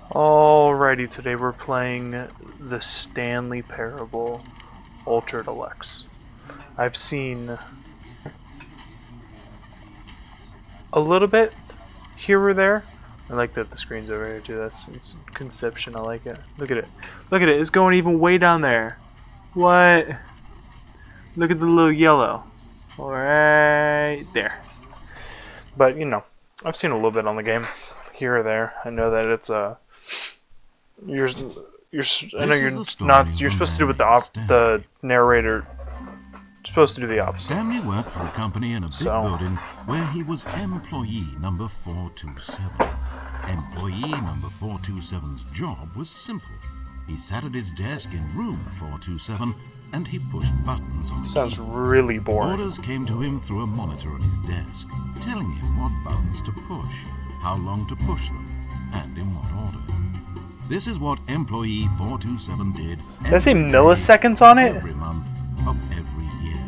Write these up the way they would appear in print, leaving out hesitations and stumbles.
Alrighty, today we're playing the Stanley Parable Ultra Deluxe. I've seen a little bit here or there. I like that the screen's over here too. That's it's conception. I like it. Look at it. Look at it. It's going even way down there. What? Look at the little yellow. Right there. But you know, I've seen a little bit on the game here or there. I know that it's you're I know you're not. You're supposed to do what the narrator. You're supposed to do the opposite. Stanley worked for a company in a big building where he was employee number 427. Employee number 427's job was simple. He sat at his desk in room 427 and he pushed buttons on the Sounds keyboard. really boring. Orders came to him through a monitor on his desk, telling him what buttons to push, how long to push them, and in what order. This is what employee 427 did. Did I say milliseconds on it? Every month of every year.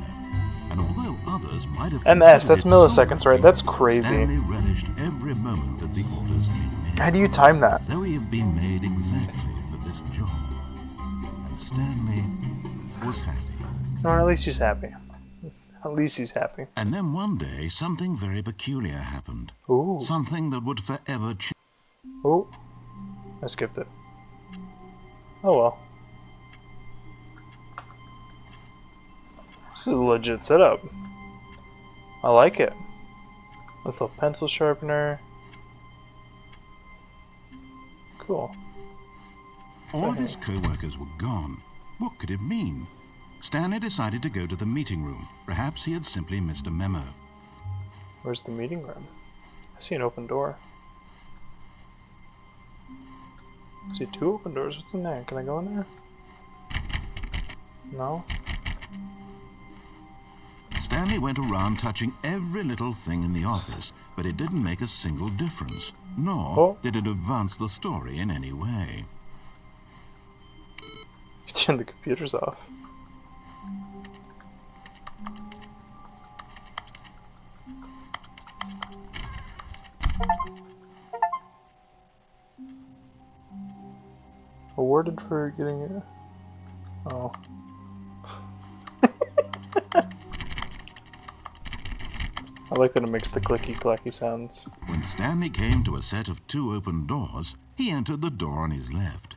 And although others might have MS, that's milliseconds, right? That's crazy. Stanley relished every moment that the orders came in. How do you time that? Though he had been made exactly for this job. And Stanley was happy. Or at least he's happy. At least he's happy. And then one day, something very peculiar happened. Ooh. Something that would forever change. Oh. I skipped it. Oh well. This is a legit setup. I like it. With a pencil sharpener. Cool. All of his co-workers were gone. What could it mean? Stanley decided to go to the meeting room. Perhaps he had simply missed a memo. Where's the meeting room? I see an open door. I see two open doors. What's in there? Can I go in there? No? Stanley went around touching every little thing in the office, but it didn't make a single difference, nor did it advance the story in any way. Turn the computers off. Awarded for getting it. Oh. I like that it makes the clicky clacky sounds. When Stanley came to a set of two open doors, he entered the door on his left.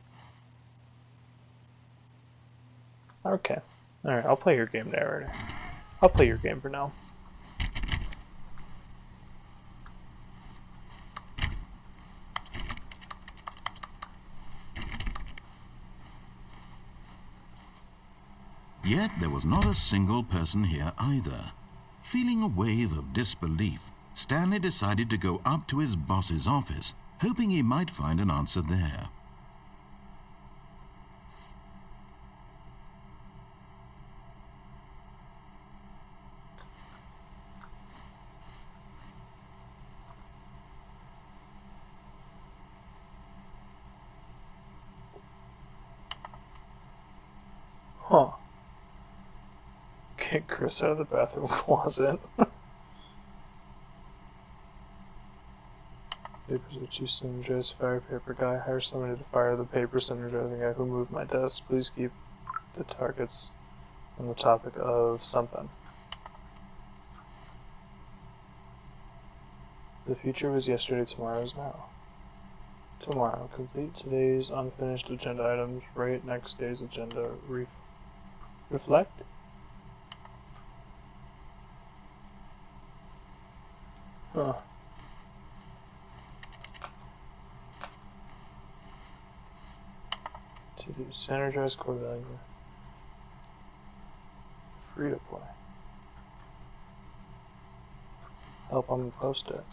Okay. Alright, I'll play your game, narrator. I'll play your game for now. Yet there was not a single person here either. Feeling a wave of disbelief, Stanley decided to go up to his boss's office, hoping he might find an answer there. Huh. Get Chris out of the bathroom closet. Papers are too synergized. Fire paper guy. Hire somebody to fire the paper synergizing guy who moved my desk. Please keep the targets on the topic of something. The future was yesterday, tomorrow is now. Tomorrow. Complete today's unfinished agenda items. Rate next day's agenda. Reflect? Huh. To do synergize core value. Free to play. Help on post it.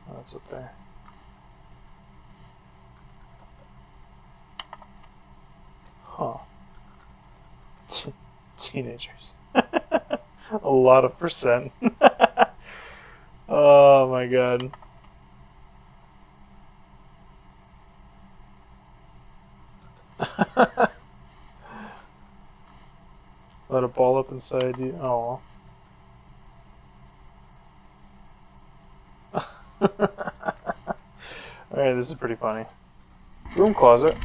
Oh, that's up there. Huh. Teenagers. A lot of percent. Oh my god. Let a ball up inside you. Oh. Alright, this is pretty funny. Room closet.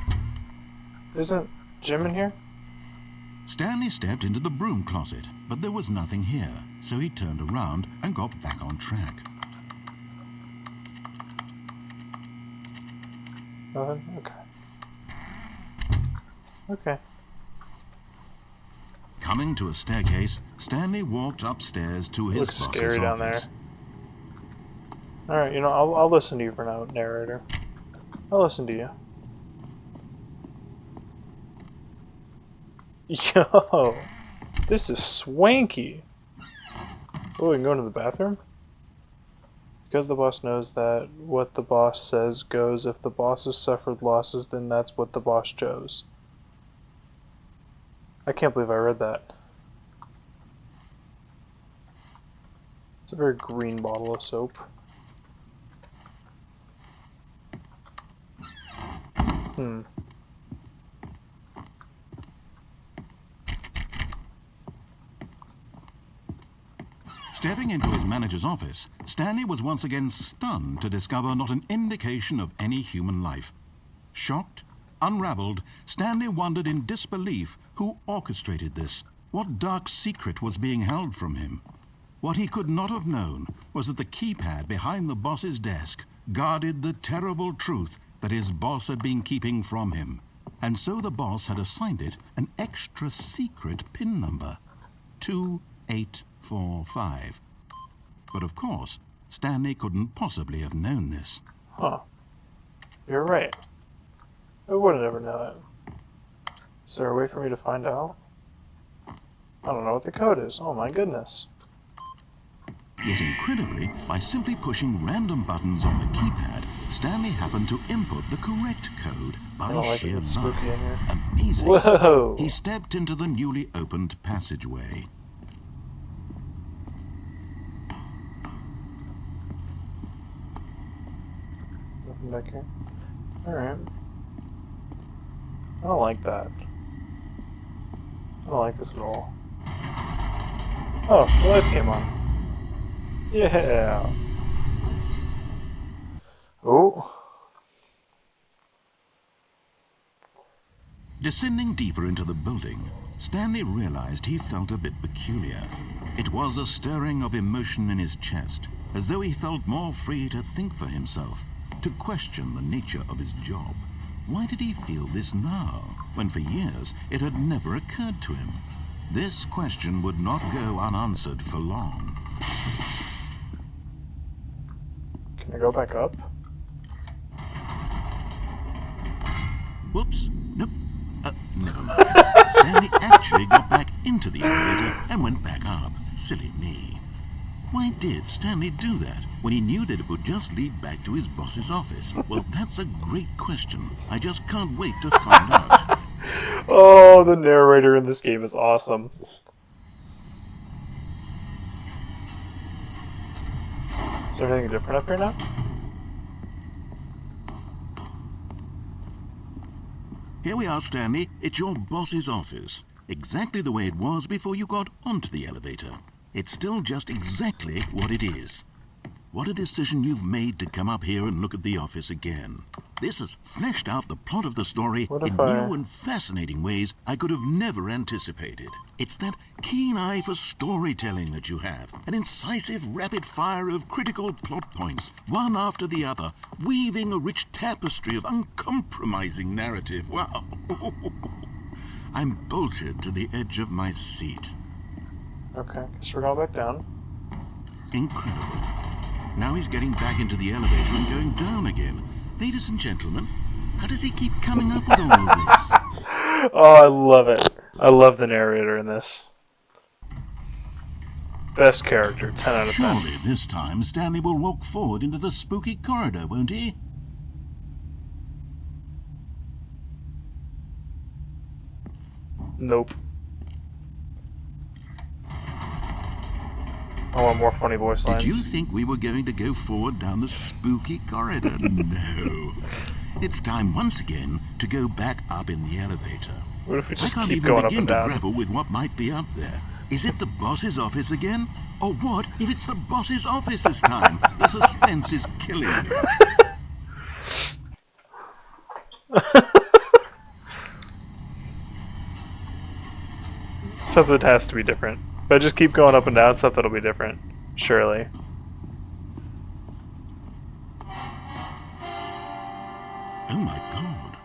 Isn't Jim in here? Stanley stepped into the broom closet, but there was nothing here, so he turned around and got back on track. Nothing? Okay. Okay. Coming to a staircase, Stanley walked upstairs to his Looks boss's scary down there. office. Alright, you know, I'll listen to you for now, narrator. I'll listen to you. Yo! This is swanky! Oh, we can go into the bathroom? Because the boss knows that what the boss says goes. If the boss has suffered losses, then that's what the boss chose. I can't believe I read that. It's a very green bottle of soap. Stepping into his manager's office, Stanley was once again stunned to discover not an indication of any human life. Shocked, unraveled, Stanley wondered in disbelief who orchestrated this, what dark secret was being held from him. What he could not have known was that the keypad behind the boss's desk guarded the terrible truth that his boss had been keeping from him. And so the boss had assigned it an extra secret PIN number, 2845. But of course, Stanley couldn't possibly have known this. Huh. You're right. I would have never known it. Is there a way for me to find out? I don't know what the code is. Oh my goodness. Yet incredibly, by simply pushing random buttons on the keypad, Stanley happened to input the correct code by sheer luck. Spooky in here. Amazing. Whoa! He stepped into the newly opened passageway. Nothing back here. Alright. I don't like that. I don't like this at all. Oh, the lights came on. Yeah. Oh. Descending deeper into the building, Stanley realized he felt a bit peculiar. It was a stirring of emotion in his chest, as though he felt more free to think for himself, to question the nature of his job. Why did he feel this now, when for years it had never occurred to him? This question would not go unanswered for long. Can I go back up? Whoops. Nope. Never mind. Stanley actually got back into the elevator and went back up. Silly me. Why did Stanley do that when he knew that it would just lead back to his boss's office? Well, that's a great question. I just can't wait to find out. Oh, the narrator in this game is awesome. Is there anything different up here now? Here we are, Stanley. It's your boss's office. Exactly the way it was before you got onto the elevator. It's still just exactly what it is. What a decision you've made to come up here and look at the office again. This has fleshed out the plot of the story in new and fascinating ways I could have never anticipated. It's that keen eye for storytelling that you have, an incisive rapid fire of critical plot points, one after the other, weaving a rich tapestry of uncompromising narrative. Wow. I'm bolted to the edge of my seat. Okay, guess we're going back down. Incredible. Now he's getting back into the elevator and going down again. Ladies and gentlemen, how does he keep coming up with all of this? Oh, I love it. I love the narrator in this. Best character, 10 out of 10. Surely this time Stanley will walk forward into the spooky corridor, won't he? Nope. I want more funny voice lines. Did you think we were going to go forward down the spooky corridor? No. It's time once again to go back up in the elevator. What if we just I can't keep even going up begin and to down? grapple with what might be up there. Is it the boss's office again? Or what if it's the boss's office this time? The suspense is killing me. Stuff that has to be different. If I just keep going up and down, stuff that'll be different. Surely. Oh my god.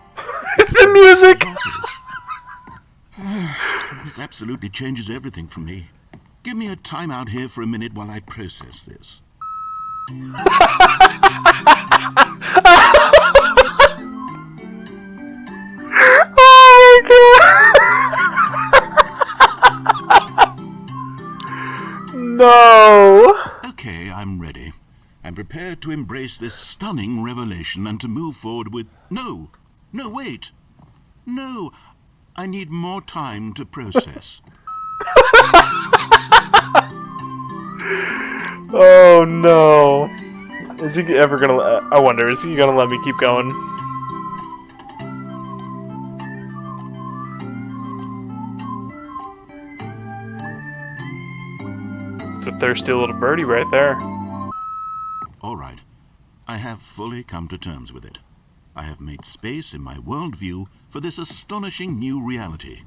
The music! This absolutely changes everything for me. Give me a time out here for a minute while I process this. Oh my god! No! Okay, I'm ready. I'm prepared to embrace this stunning revelation and to move forward with... No, wait. No, I need more time to process. Oh no. Is he ever gonna... I wonder, is he gonna let me keep going? It's a thirsty little birdie right there. All right. I have fully come to terms with it. I have made space in my worldview for this astonishing new reality.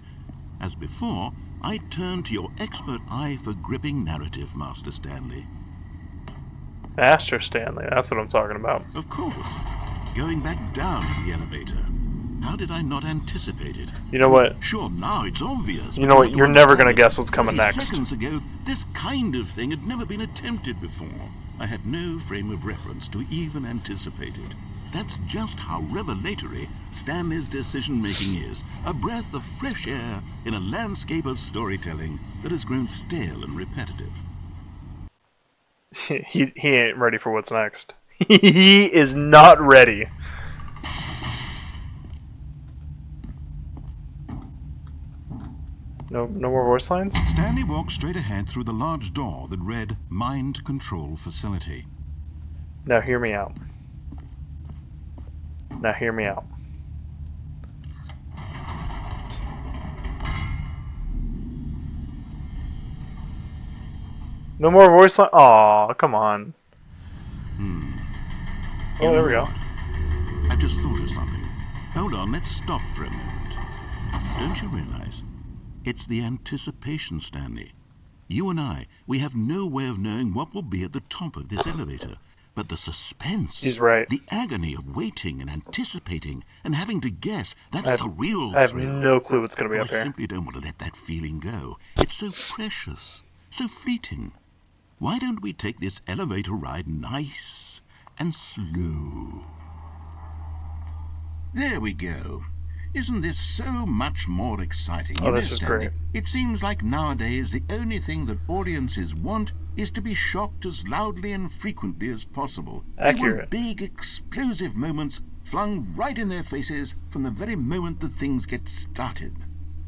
As before, I turn to your expert eye for gripping narrative, Master Stanley. Master Stanley, that's what I'm talking about. Of course. Going back down in the elevator. How did I not anticipate it? You know what? Sure, now it's obvious. You know what? You're never gonna guess what's coming 30 next. Seconds ago, this kind of thing had never been attempted before. I had no frame of reference to even anticipate it. That's just how revelatory Stanley's decision-making is. A breath of fresh air in a landscape of storytelling that has grown stale and repetitive. He ain't ready for what's next. He is not ready. No more voice lines? Stanley walked straight ahead through the large door that read Mind Control Facility. Now hear me out. Now hear me out. No more voice line? Aw, come on. Oh, there we go. I've just thought of something. Hold on, let's stop for a moment. Don't you realize? It's the anticipation, Stanley. You and I, we have no way of knowing what will be at the top of this elevator. But the suspense, he's right. The agony of waiting and anticipating and having to guess, that's the real thrill. I have no clue what's going to be up I here. simply don't want to let that feeling go. It's so precious, so fleeting. Why don't we take this elevator ride nice and slow? There we go. Isn't this so much more exciting? Oh, this is great. It seems like nowadays the only thing that audiences want is to be shocked as loudly and frequently as possible. Accurate. They want big, explosive moments flung right in their faces from the very moment that things get started.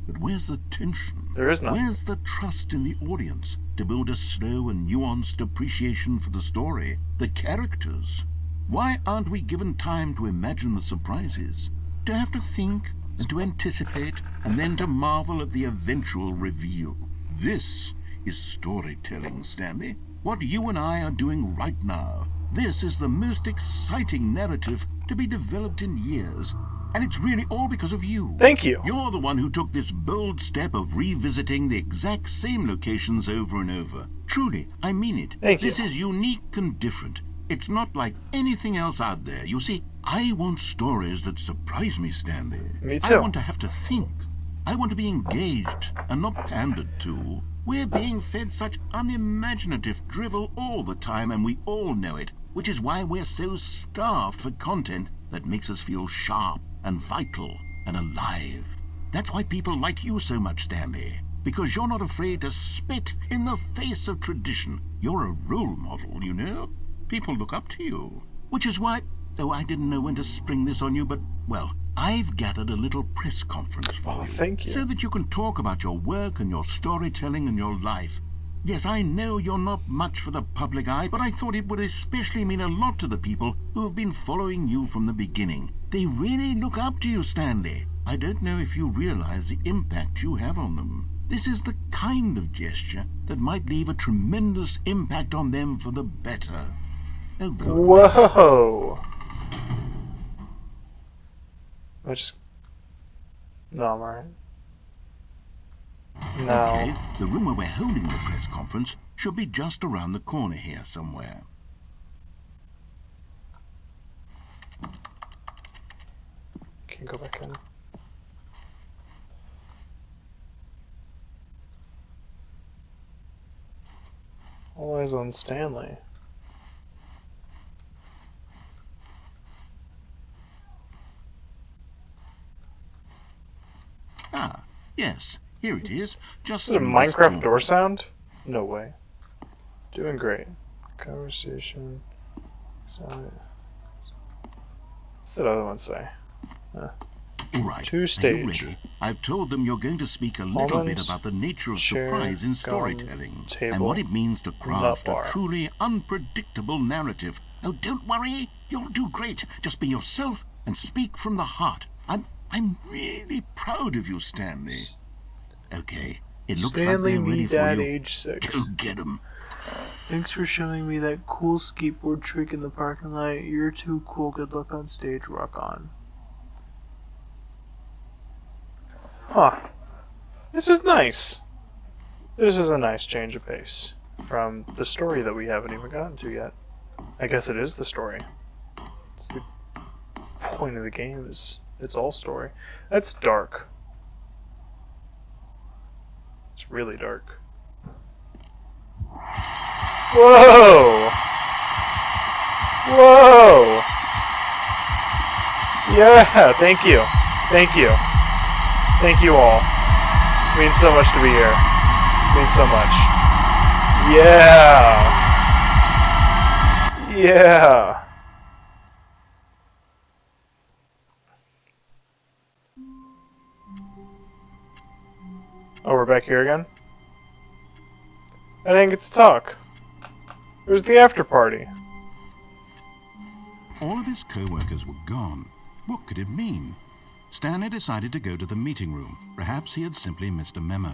But where's the tension? There is none. Where's the trust in the audience to build a slow and nuanced appreciation for the story, the characters? Why aren't we given time to imagine the surprises, to have to think and to anticipate and then to marvel at the eventual reveal? This is storytelling, Stanley. What you and I are doing right now. This is the most exciting narrative to be developed in years. And it's really all because of you. Thank you. You're the one who took this bold step of revisiting the exact same locations over and over. Truly, I mean it. Thank you. This is unique and different. It's not like anything else out there. You see, I want stories that surprise me, Stanley. Me too. I want to have to think. I want to be engaged and not pandered to. We're being fed such unimaginative drivel all the time, and we all know it, which is why we're so starved for content that makes us feel sharp and vital and alive. That's why people like you so much, Stanley, because you're not afraid to spit in the face of tradition. You're a role model, you know? People look up to you. Which is why, though I didn't know when to spring this on you, but, well, I've gathered a little press conference for you. Thank you. So that you can talk about your work and your storytelling and your life. Yes, I know you're not much for the public eye, but I thought it would especially mean a lot to the people who have been following you from the beginning. They really look up to you, Stanley. I don't know if you realize the impact you have on them. This is the kind of gesture that might leave a tremendous impact on them for the better. Oh, good. Whoa. Which... No, I'm alright. No. Okay, the room where we're holding the press conference should be just around the corner here somewhere. Can't go back in. All eyes on Stanley. Ah, yes, here it is. Just Is it a through this Minecraft door sound? No way. Doing great. Conversation. What's that other one say? All right, To are stage. you ready? I've told them you're going to speak a little bit about the nature of chair, surprise in gum, storytelling table, and what it means to craft nut a bar. truly unpredictable narrative. Oh, don't worry, you'll do great. Just be yourself and speak from the heart. I'm really proud of you, Stanley. Okay, it looks Stanley, like they're ready me for dad, you. age 6. Go get 'em. Thanks for showing me that cool skateboard trick in the parking lot. You're too cool. Good luck on stage. Rock on. Huh. This is nice. This is a nice change of pace from the story that we haven't even gotten to yet. I guess it is the story. It's the point of the game is it's all story. That's dark. It's really dark. Whoa! Whoa! Yeah, thank you. Thank you. Thank you all. It means so much to be here. It means so much. Yeah! Yeah! Oh, we're back here again? I didn't get to talk. Where's the after party? All of his co-workers were gone. What could it mean? Stanley decided to go to the meeting room. Perhaps he had simply missed a memo.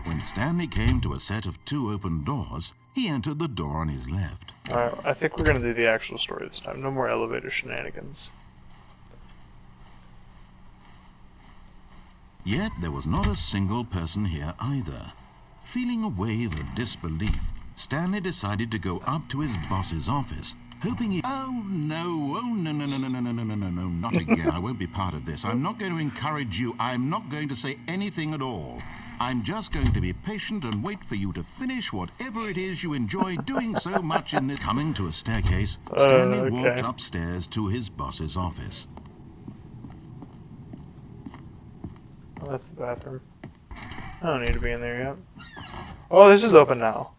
When Stanley came to a set of 2 open doors, he entered the door on his left. Alright, I think we're gonna do the actual story this time. No more elevator shenanigans. Yet there was not a single person here either. Feeling a wave of disbelief, Stanley decided to go up to his boss's office, hoping he... Oh no, not again. I won't be part of this. I'm not going to encourage you. I'm not going to say anything at all. I'm just going to be patient and wait for you to finish whatever it is you enjoy doing so much in this... Coming to a staircase, Stanley walked upstairs to his boss's office. Oh, that's the bathroom. I don't need to be in there yet. Oh, this is open now.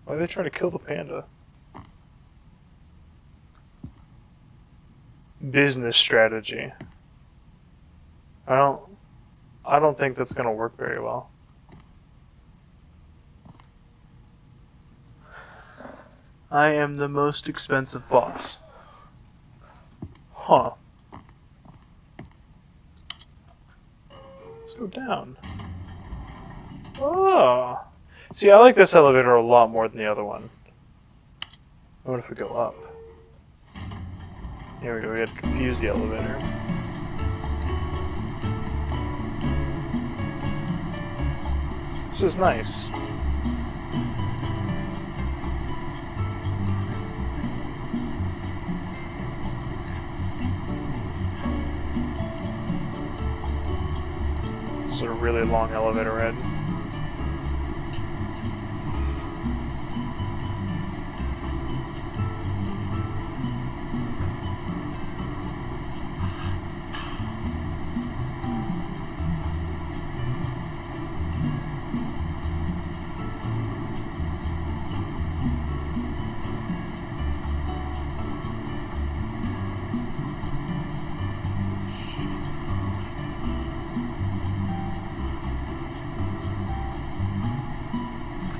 Why are they trying to kill the panda? Business strategy. I don't think that's gonna work very well. I am the most expensive boss. Huh. Let's go down. Oh. See, I like this elevator a lot more than the other one. What if we go up? Here we go, we had to confuse the elevator. This is nice. This is a really long elevator ride.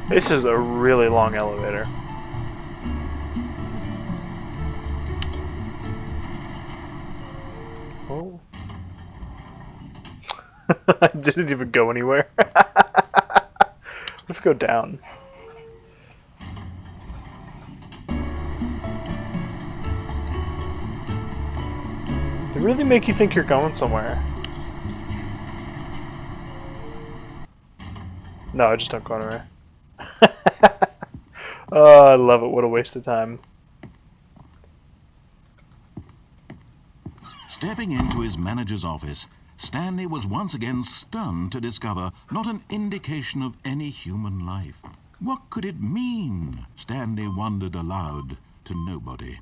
This is a really long elevator. Oh. I didn't even go anywhere. What if we go down? They really make you think you're going somewhere. No, I just don't go anywhere. Oh, I love it. What a waste of time. Stepping into his manager's office, Stanley was once again stunned to discover not an indication of any human life. What could it mean? Stanley wondered aloud to nobody.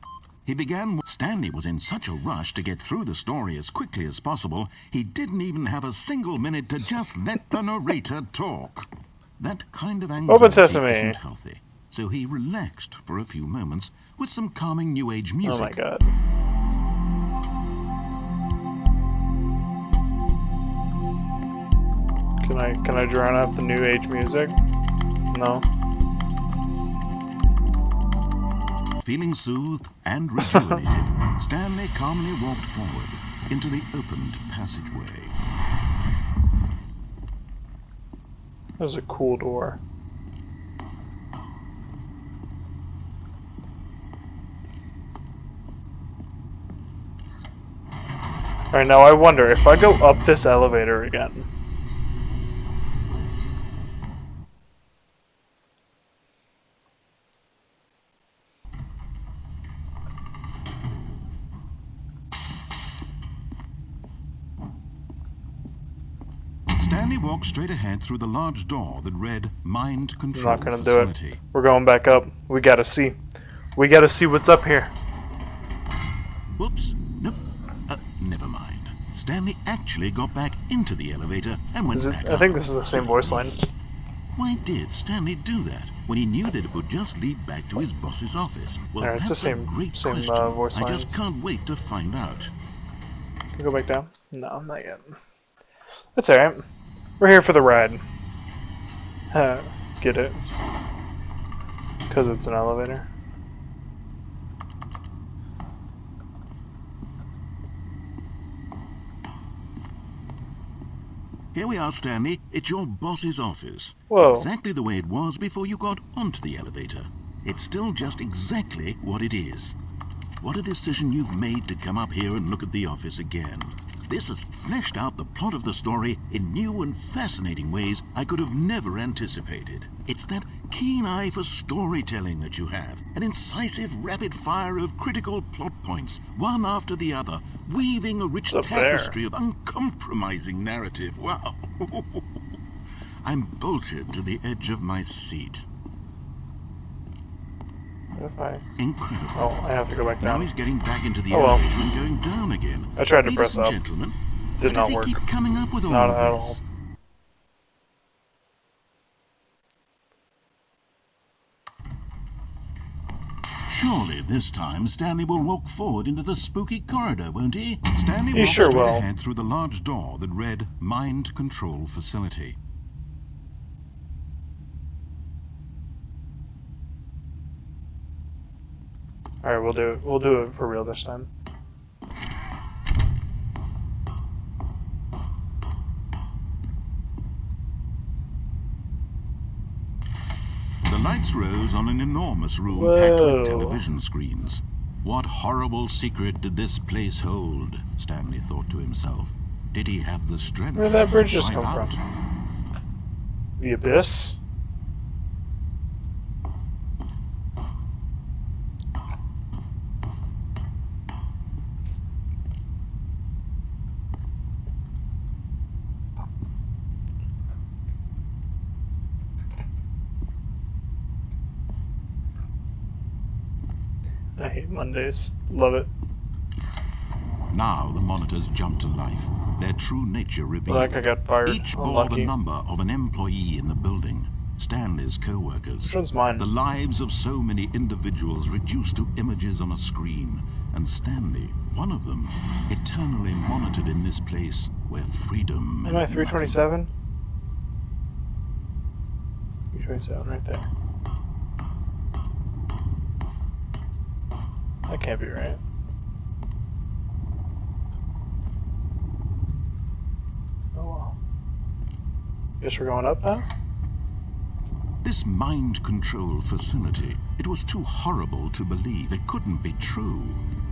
Stanley was in such a rush to get through the story as quickly as possible, he didn't even have a single minute to just let the narrator talk. That kind of Open anxiety sesame. isn't healthy, so he relaxed for a few moments with some calming New Age music. Oh my god. Can I drown out the New Age music? No. Feeling soothed and rejuvenated, Stanley calmly walked forward into the opened passageway. That was a cool door. Alright, now I wonder if I go up this elevator again. Stanley walked straight ahead through the large door that read Mind I'm Control not gonna Facility. do it. We're going back up. We gotta see. We gotta see what's up here. Whoops. Nope. Never mind. Stanley actually got back into the elevator and went back I think up. this is the same voice line. Why did Stanley do that when he knew that it would just lead back to his boss's office? Well, Alright, it's the that's same- a great same, question. voice I lines. just can't wait to find out. Can we go back down? No, not yet. That's alright. We're here for the ride. Get it? Because it's an elevator. Here we are, Stanley. It's your boss's office. Whoa. Exactly the way it was before you got onto the elevator. It's still just exactly what it is. What a decision you've made to come up here and look at the office again. This has fleshed out the plot of the story in new and fascinating ways I could have never anticipated. It's that keen eye for storytelling that you have, an incisive rapid fire of critical plot points, one after the other, weaving a rich What's up there? tapestry of uncompromising narrative. Wow. I'm bolted to the edge of my seat. What if I... Incredible. Oh, I have to go back Now down. he's getting back into the Oh, well. elevator and going down again. I tried to Ladies press and up. gentlemen, Did why not does work. he keep coming up with all Not of at this? all. Surely this time Stanley will walk forward into the spooky corridor, won't he? Stanley He walked sure straight will. ahead through the large door that read Mind Control Facility. Alright, we'll do it. We'll do it for real this time. The lights rose on an enormous room packed Whoa. with television screens. What horrible secret did this place hold? Stanley thought to himself. Did he have the strength Where did that bridge to just find come out? from? The Abyss? I hate Mondays. Love it. Now the monitors jumped to life, their true nature revealed. Like I got fired. Each bore the Unlucky. number of an employee in the building, Stanley's co-workers. Which one's mine? The lives of so many individuals reduced to images on a screen, and Stanley, one of them, eternally monitored in this place where freedom Am I meant 327? 327 right there. That can't be right. Oh well. Guess we're going up now? This mind control facility, it was too horrible to believe. It couldn't be true.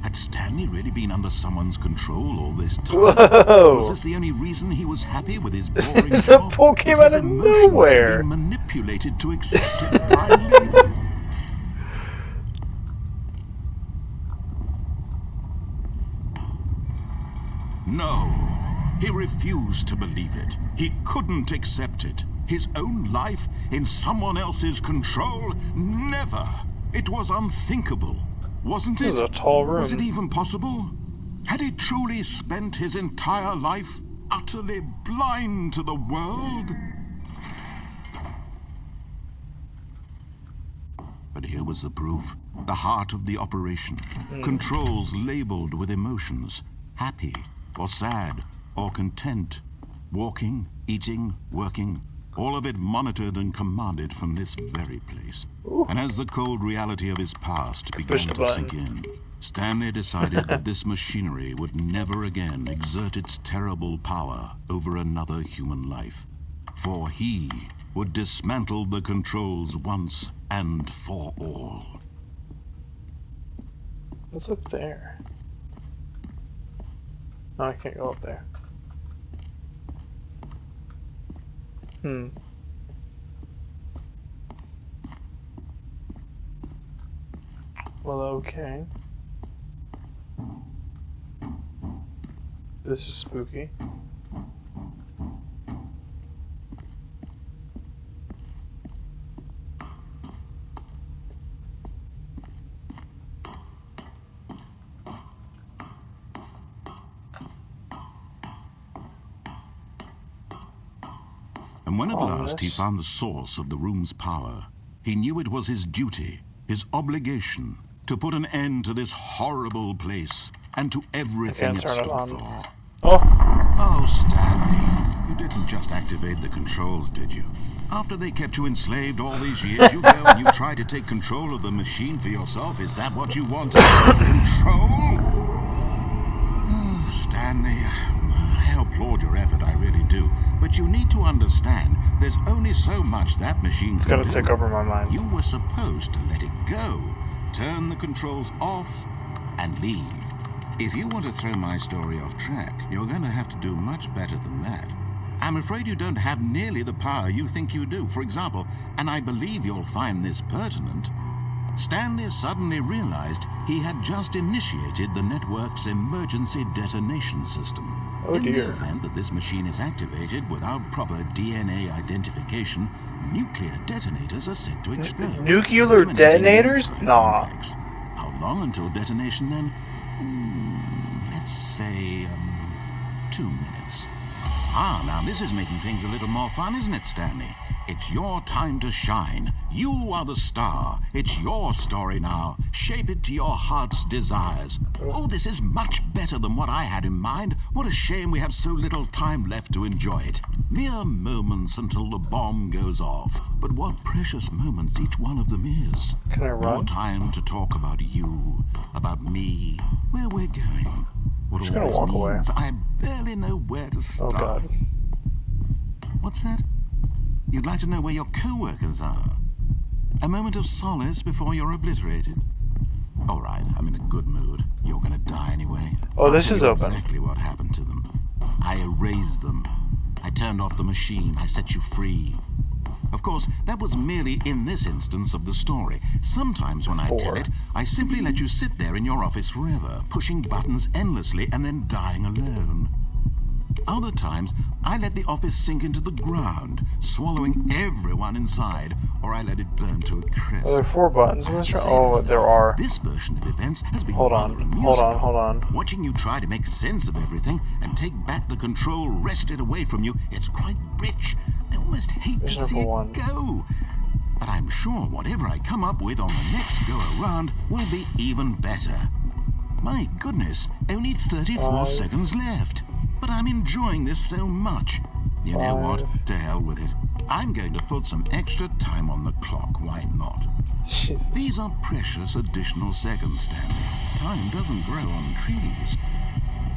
Had Stanley really been under someone's control all this time? Whoa! Was this the only reason he was happy with his boring job? Paul came out of nowhere. Being manipulated to accept it blindly. No, he refused to believe it. He couldn't accept it. His own life in someone else's control? Never. It was unthinkable, wasn't it? This is a tall room. Was it even possible? Had he truly spent his entire life utterly blind to the world? But here was the proof. The heart of the operation. Controls labeled with emotions. Happy, or sad, or content. Walking, eating, working. All of it monitored and commanded from this very place. Ooh. And as the cold reality of his past began to sink in, Stanley decided that this machinery would never again exert its terrible power over another human life. For he would dismantle the controls once and for all. What's up there? No, I can't go up there. Well, okay. This is spooky. And when at last he found the source of the room's power, he knew it was his duty, his obligation, to put an end to this horrible place and to everything it stood for. Oh, Stanley, you didn't just activate the controls, did you? After they kept you enslaved all these years, you go and you try to take control of the machine for yourself. Is that what you wanted? Control? Oh, Stanley, I applaud your effort, I really do. But you need to understand, there's only so much that machine can do. it's gonna take over my mind. You were supposed to let it go, turn the controls off, and leave. If you want to throw my story off track, you're going to have to do much better than that. I'm afraid you don't have nearly the power you think you do. For example, and I believe you'll find this pertinent, Stanley suddenly realized he had just initiated the network's emergency detonation system. Oh dear. In the event that this machine is activated without proper DNA identification, nuclear detonators are set to explode. Nuclear detonators? Nah. How long until detonation then? Let's say, 2 minutes. Ah, now this is making things a little more fun, isn't it, Stanley? It's your time to shine. You are the star. It's your story now. Shape it to your heart's desires. Oh, this is much better than what I had in mind. What a shame we have so little time left to enjoy it. Mere moments until the bomb goes off. But what precious moments each one of them is. Can I run? More time to talk about you, about me, where we're going. What Just all gonna this walk away. means, I barely know where to start. Oh god. What's that? You'd like to know where your co-workers are? A moment of solace before you're obliterated? All right, I'm in a good mood. You're gonna die anyway. Oh, this I'll is tell you open. Exactly what happened to them. I erased them. I turned off the machine. I set you free. Of course, that was merely in this instance of the story. Sometimes when I tell it, I simply let you sit there in your office forever, pushing buttons endlessly and then dying alone. Other times, I let the office sink into the ground, swallowing everyone inside, or I let it burn to a crisp. Are there 4 buttons in this room? Oh, there are. This version of events has been Hold rather on, amusing. hold on. Watching you try to make sense of everything and take back the control wrested away from you, it's quite rich. I almost hate to see it go. But I'm sure whatever I come up with on the next go-around will be even better. My goodness, only 34 seconds left. But I'm enjoying this so much. You know what? To hell with it. I'm going to put some extra time on the clock. Why not? Jesus. These are precious additional seconds, Stanley. Time doesn't grow on trees.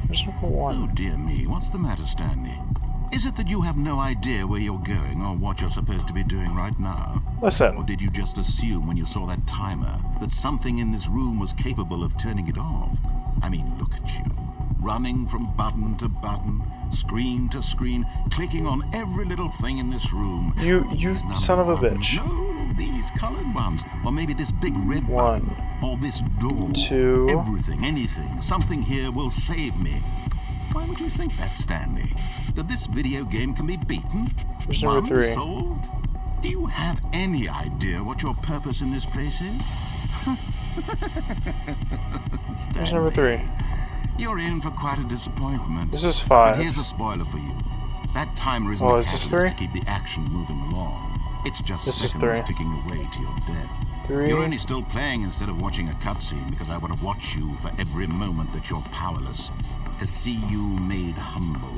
There's number 1. Oh, dear me. What's the matter, Stanley? Is it that you have no idea where you're going or what you're supposed to be doing right now? Or Listen. did you just assume when you saw that timer that something in this room was capable of turning it off? I mean, look at you. Running from button to button, screen to screen, clicking on every little thing in this room. You These son of a number bitch. No, these colored ones. Or maybe this big red One, button. Or this door. two. Everything, anything, something here will save me. Why would you think that, Stanley? That this video game can be beaten? There's number 3. Solved? Do you have any idea what your purpose in this place is? There's number 3. You're in for quite a disappointment. This is 5. But here's a spoiler for you. That timer isn't Oh, a is this catalyst 3? to keep the action moving along. It's just This is seconds 3. ticking away to your death. 3. You're only still playing instead of watching a cutscene because I want to watch you for every moment that you're powerless. To see you made humble.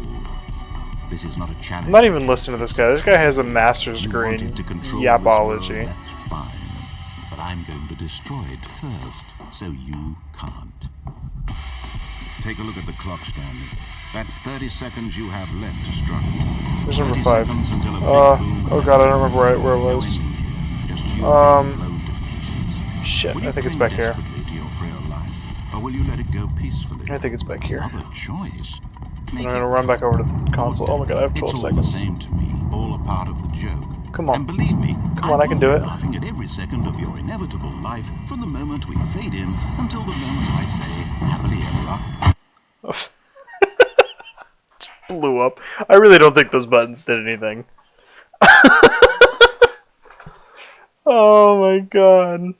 This is not a challenge. I'm not even listening to this guy. This guy has a master's degree in wanted to control this world, yapology. that's fine. But I'm going to destroy it first, so you can't. Take a look at the clock, Stanley. That's 30 seconds you have left to struggle. There's number 30 5. seconds until a big boom Oh god, I don't remember where it was. Just you Um, being blown to pieces. Shit, Will I you think it's cling back here. desperately to your frail life, or will you let it go peacefully? I think it's back here. Another choice. I'm gonna run back over to the console. Oh my god, I have 12 it's seconds. all the same to me, all a part of the joke. Come on. And believe me, Come on, I can do will it. be laughing at every second of your inevitable life from the moment we fade in until the moment I say happily ever after. Blew up. I really don't think those buttons did anything. Oh my god.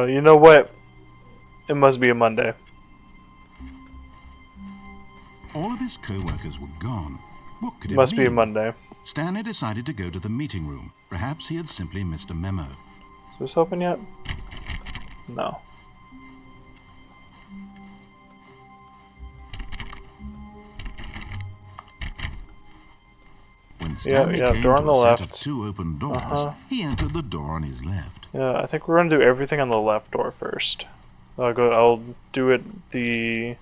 You know what? It must be a Monday. All of his co-workers were gone. What could it Must be a mean? Monday. Stanley decided to go to the meeting room. Perhaps he had simply missed a memo. Is this open yet? No. When Stanley came door to on the a set of left. 2 open doors, he entered the door on his left. Yeah, I think we're gonna do everything on the left door first. I'll do it the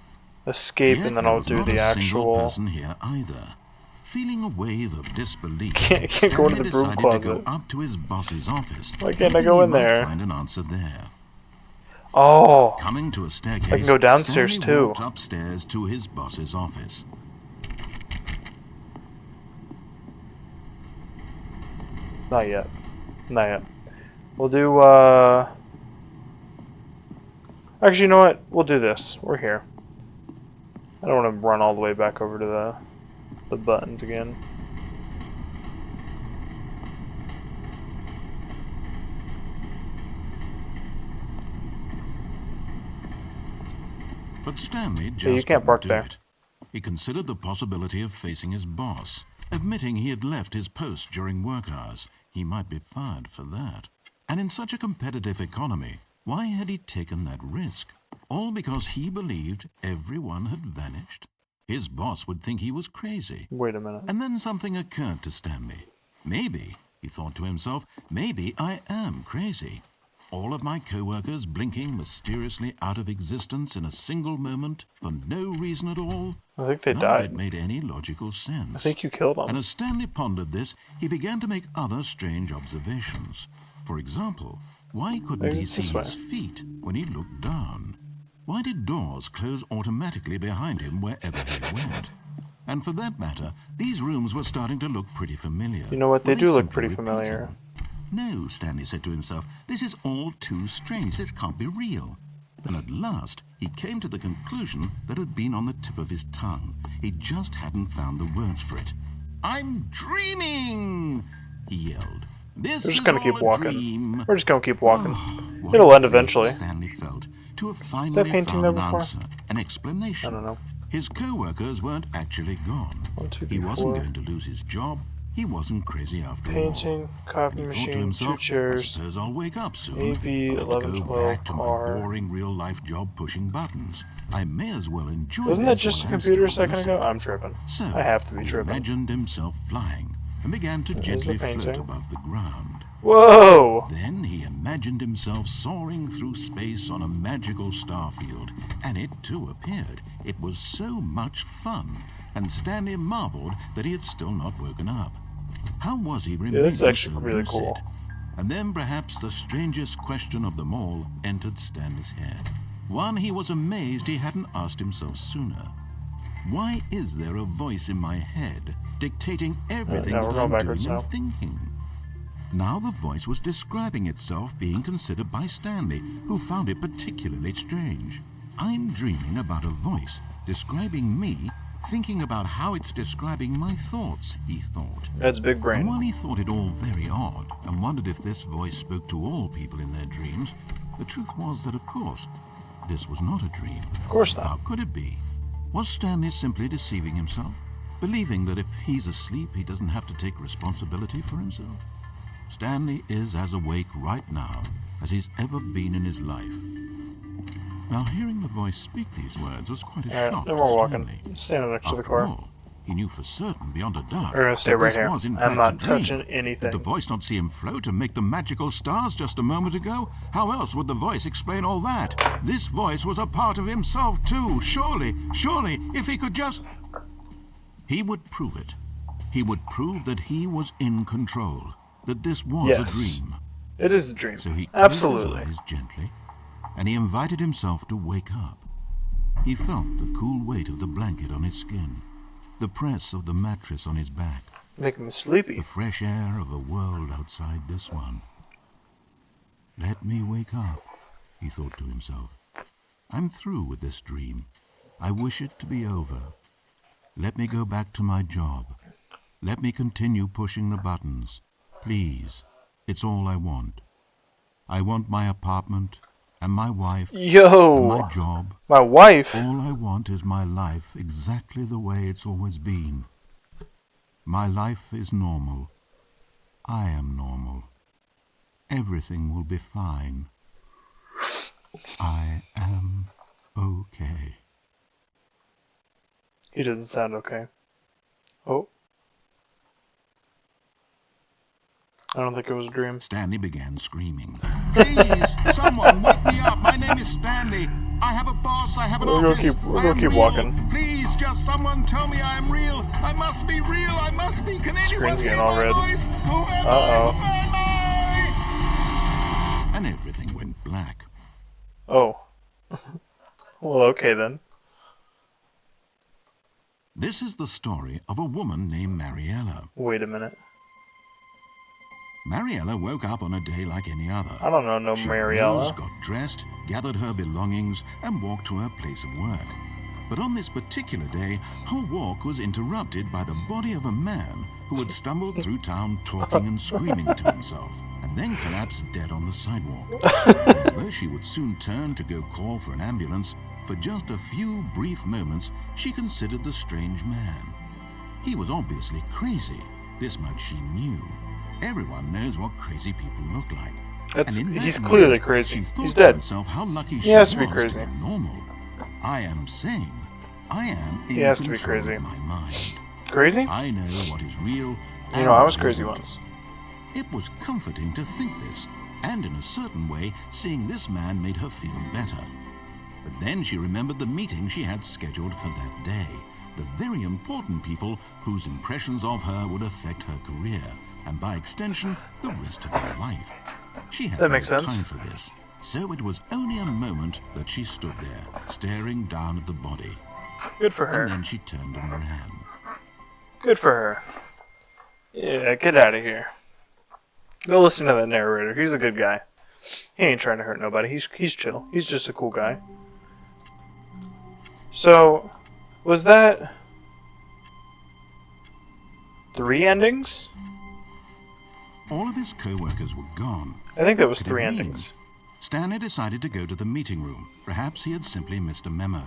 escape, Yet and then there I'll was do not the a single actual. person here either. Feeling a wave of disbelief, Can't go into Stanley the broom decided to closet. go up to his boss's office. Why can't I hoping go he in might there? Find an answer there. Oh, Coming to a staircase, I can go downstairs, Stanley too. walked upstairs to his boss's office. not yet. Not yet. We'll do. Actually, you know what? We'll do this. We're here. I don't want to run all the way back over to the buttons again. But Stanley just you can't couldn't park do there. it. He considered the possibility of facing his boss, admitting he had left his post during work hours. He might be fired for that. And in such a competitive economy, why had he taken that risk? All because he believed everyone had vanished? His boss would think he was crazy. Wait a minute. And then something occurred to Stanley. Maybe, he thought to himself, maybe I am crazy. All of my co-workers blinking mysteriously out of existence in a single moment for no reason at all. I think they None of it died. made any logical sense. I think you killed And them. as Stanley pondered this, he began to make other strange observations. For example, why couldn't Maybe he it's this see way. his feet when he looked down? Why did doors close automatically behind him wherever he went? And for that matter, these rooms were starting to look pretty familiar. You know what? They Were do look simply pretty familiar. repeating? No, Stanley said to himself, this is all too strange. This can't be real. And at last, he came to the conclusion that had been on the tip of his tongue. He just hadn't found the words for it. I'm dreaming, he yelled. This We're is just gonna all keep a walking. dream. We're just gonna keep walking. What It'll a end relief eventually. Stanley felt to have that finally painting found there an before? answer, an explanation. I don't know. His co-workers weren't actually gone. 1, 2, He 3, wasn't 4. going to lose his job. He wasn't crazy after all. Painting, copy He thought to machine, 2 himself, I chairs. suppose I'll wake up soon. AB, I'll 11, go 12, back to car. my boring real-life job pushing buttons. I may as well enjoy Wasn't that this just a while I'm computer a still second ago? lucid. I'm tripping. So, I have to be he tripping. imagined himself flying and began to There's gently the float painting. above the ground. Whoa! Then he imagined himself soaring through space on a magical starfield, and it too appeared. It was so much fun, and Stanley marveled that he had still not woken up. How was he remaining this is actually so really lucid? cool. And then perhaps the strangest question of them all entered Stanley's head. One he was amazed he hadn't asked himself sooner. Why is there a voice in my head dictating everything now we're that going I'm backwards doing now. and thinking? Now the voice was describing itself being considered by Stanley, who found it particularly strange. I'm dreaming about a voice describing me, thinking about how it's describing my thoughts, he thought. That's big brain. And while he thought it all very odd and wondered if this voice spoke to all people in their dreams, the truth was that, of course, this was not a dream. Of course not. How could it be? Was Stanley simply deceiving himself, believing that if he's asleep, he doesn't have to take responsibility for himself? Stanley is as awake right now as he's ever been in his life. Now, hearing the voice speak these words was quite a shock then to we're walking. Stanley. Standing next to the After car. all, he knew for certain, beyond a doubt, We're gonna stay that right this here. was in I'm fact not a dream. touching Did the anything. voice not see him float and make the magical stars just a moment ago? How else would the voice explain all that? This voice was a part of himself too. Surely, if he could just... He would prove it. He would prove that he was in control, that this was Yes. a dream. It is a dream. So he closed Absolutely. his eyes gently, and he invited himself to wake up. He felt the cool weight of the blanket on his skin, the press of the mattress on his back, Making me sleepy. the fresh air of a world outside this one. Let me wake up, he thought to himself. I'm through with this dream. I wish it to be over. Let me go back to my job. Let me continue pushing the buttons. Please, it's all I want. I want my apartment and my wife and Yo! my job. My wife! All I want is my life exactly the way it's always been. My life is normal. I am normal. Everything will be fine. I am okay. He doesn't sound okay. Oh. I don't think it was a dream. Stanley began screaming. Please, someone wake me up. My name is Stanley. I have a boss. I have an office. We're gonna keep walking. Please, just someone tell me I am real. I must be real. I must be. Can anyone Screen's hear getting all my red. voice? Who am Uh-oh. I? Who am I? And everything went black. Oh. Well, okay then. This is the story of a woman named Mariella. Wait a minute. Mariella woke up on a day like any other. I don't know no She Mariella. rose, got dressed, gathered her belongings, and walked to her place of work. But on this particular day, her walk was interrupted by the body of a man who had stumbled through town talking and screaming to himself, and then collapsed dead on the sidewalk. Although she would soon turn to go call for an ambulance, for just a few brief moments, she considered the strange man. He was obviously crazy. This much she knew. Everyone knows what crazy people look like. That's, And in that he's moment, clearly crazy. She thought He's to dead. herself how lucky He she has to be was crazy. to be normal. I am sane. I am in He has to be control crazy. of my mind. Crazy? I know what is real. You and know, I was what crazy isn't. once. It was comforting to think this, and in a certain way, seeing this man made her feel better. But then she remembered the meeting she had scheduled for that day. The very important people whose impressions of her would affect her career, and by extension, the rest of her life. She had That makes no sense. time for this, so it was only a moment that she stood there, staring down at the body. Good for And her. then she turned and ran. Good for her. Yeah, get out of here. Go listen to that narrator. He's a good guy. He ain't trying to hurt nobody. He's chill. He's just a cool guy. So, was that 3 endings? All of his co-workers were gone. I think that was Could it 3 mean? endings. Stanley decided to go to the meeting room. Perhaps he had simply missed a memo.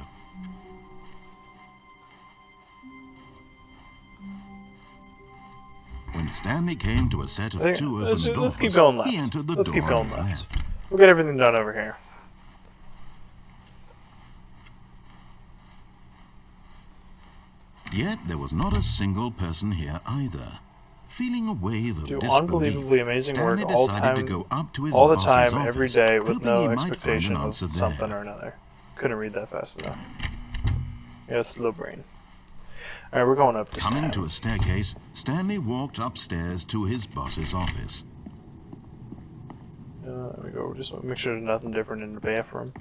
When Stanley came to a set of I think- 2 open let's doors, keep going left. he entered the Let's door keep going on his left. We'll get everything done over here. Yet there was not a single person here either. Feeling a wave of Do disbelief, unbelievably amazing work Stanley all decided to time, go up to his all the boss's time, every office, day, with hoping he no might find an expectation of answer something there. or another. Couldn't read that fast enough. Yeah, it's little brain. Alright, we're going up this Coming time. to a staircase, Stanley walked upstairs to his boss's office. There we go. Just make sure there's nothing different in the bathroom.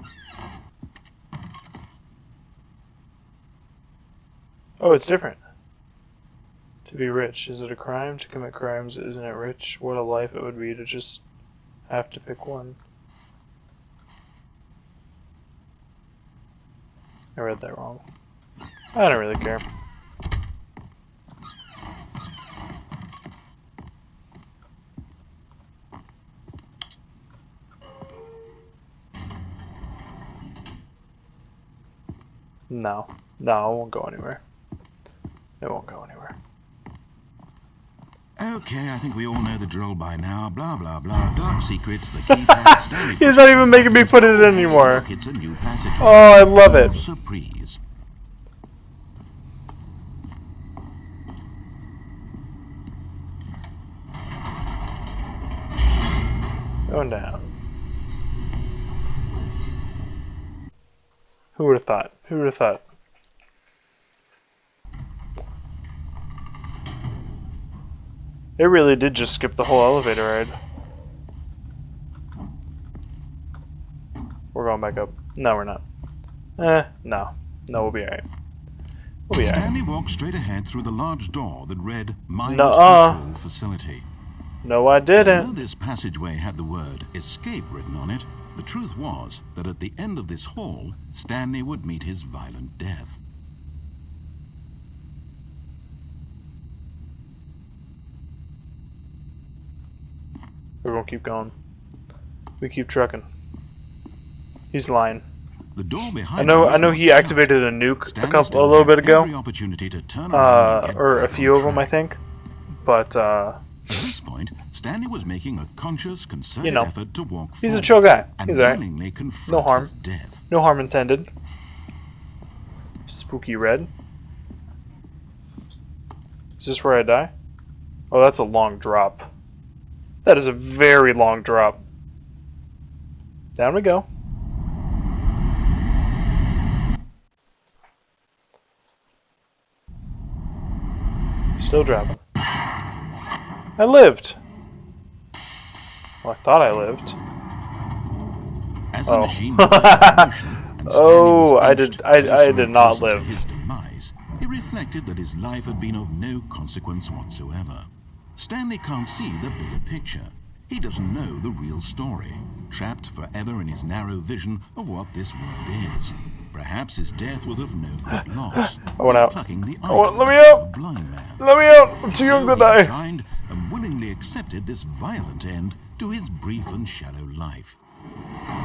Oh, it's different. To be rich. Is it a crime to commit crimes? Isn't it rich? What a life it would be to just have to pick one. I read that wrong. I don't really care. No. No, it won't go anywhere. It won't go anywhere. Okay, I think we all know the drill by now. Blah, blah, blah. Dark secrets, the keypad, Stanley. He's not even making me put it in anymore. Look, it's a new passage. Oh, I love it. Surprise. Going down. Who would have thought? Who would have thought? It really did just skip the whole elevator ride. We're going back up. No, we're not. No. No, we'll be alright. We'll be alright. Stanley walked straight ahead through the large door that read Mind Nuh-uh. Control Facility. No, I didn't. Though this passageway had the word escape written on it, the truth was that at the end of this hall, Stanley would meet his violent death. We're gonna keep going. We keep trucking. He's lying. The door behind I know he activated a nuke a little bit ago. Opportunity to turn around and get or a back few on of them, I track. think. But At this point, Stanley was making a conscious, concerted effort to walk he's forward a chill guy. and He's alright. willingly confront No harm. his death. No harm intended. Spooky red. Is this where I die? Oh, that's a long drop. That is a very long drop. Down we go. Still dropping. I lived. Well, I thought I lived. As the machine was in motion and Stanley was inched I closer did and not closer to live. his demise, he reflected that his life had been of no consequence whatsoever. Stanley can't see the bigger picture. He doesn't know the real story, trapped forever in his narrow vision of what this world is. Perhaps his death was of no great loss. I went out. Plucking the Let me eyeballs out! of a blind man. Let me out! I'm too young to He die. resigned and willingly accepted this violent end to his brief and shallow life.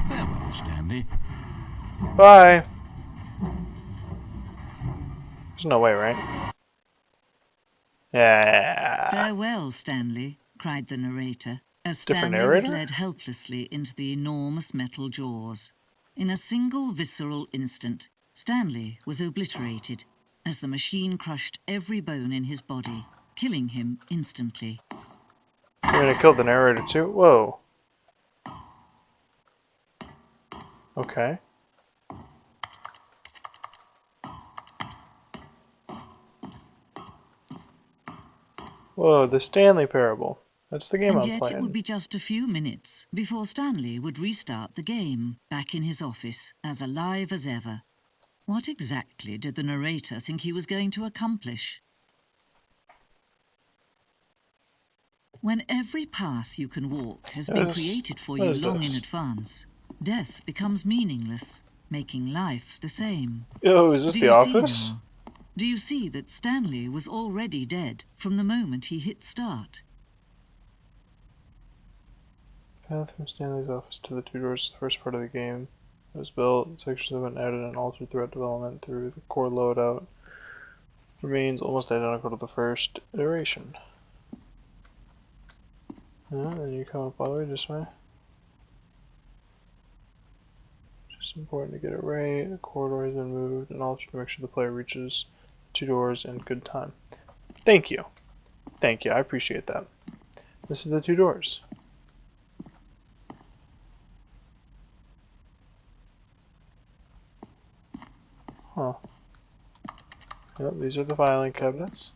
Farewell, Stanley. Bye. There's no way, right? Yeah. Farewell, Stanley, cried the narrator, as Different Stanley was narrator? led helplessly into the enormous metal jaws. In a single visceral instant, Stanley was obliterated as the machine crushed every bone in his body, killing him instantly. You're gonna kill the narrator too? Whoa. Okay. Whoa, the Stanley Parable. That's the game And I'm yet playing. it would be just a few minutes before Stanley would restart the game, back in his office, as alive as ever. What exactly did the narrator think he was going to accomplish? When every path you can walk has been created for you long in advance, death becomes meaningless, making life the same. Oh, is this the office? Do you see that Stanley was already dead from the moment he hit start? Path from Stanley's office to the two doors is the first part of the game. It was built, sections have been added and altered throughout development through the core loadout. Remains almost identical to the first iteration. And you come up all the way this way. Just important to get it right. The corridor has been moved and altered to make sure the player reaches two doors in good time. Thank you. Thank you, I appreciate that. This is the 2 doors. Huh. Yep, these are the filing cabinets.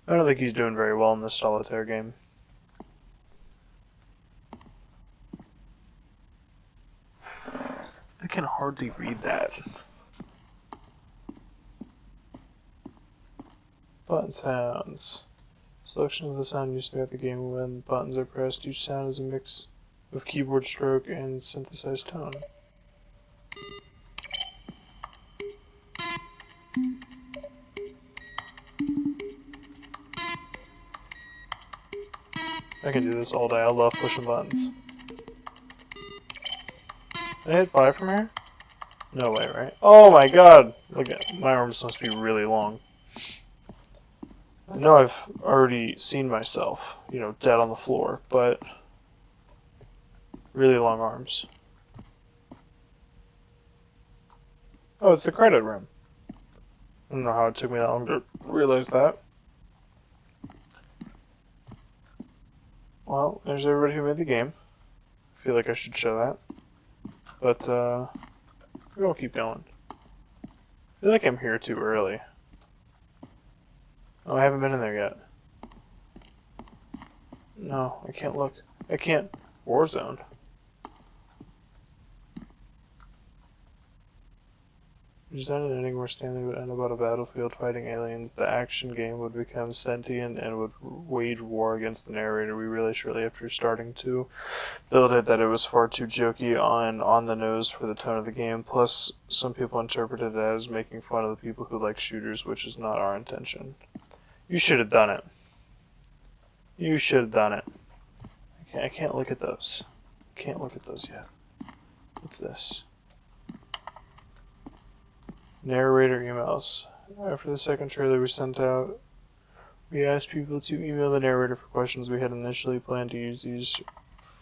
I don't think he's doing very well in this solitaire game. I can hardly read that. Button sounds. Selection of the sound used throughout the game when buttons are pressed. Each sound is a mix of keyboard stroke and synthesized tone. I can do this all day. I love pushing buttons. Did I hit 5 from here? No way, right? Oh my god! Look at my arms must be really long. I know I've already seen myself, you know, dead on the floor, but really long arms. Oh, it's the credit room. I don't know how it took me that long to realize that. Well, there's everybody who made the game. I feel like I should show that. But, we will keep going. I feel like I'm here too early. Oh, I haven't been in there yet. No, I can't look. I can't. Warzone. Designed an ending where Stanley would end up on a battlefield fighting aliens. The action game would become sentient and would wage war against the narrator. We realized shortly after starting to build it that it was far too jokey and on the nose for the tone of the game. Plus, some people interpreted it as making fun of the people who like shooters, which is not our intention. You should have done it. You should have done it. I can't look at those. I can't look at those yet. What's this? Narrator emails. After the second trailer we sent out, we asked people to email the narrator for questions. We had initially planned to use these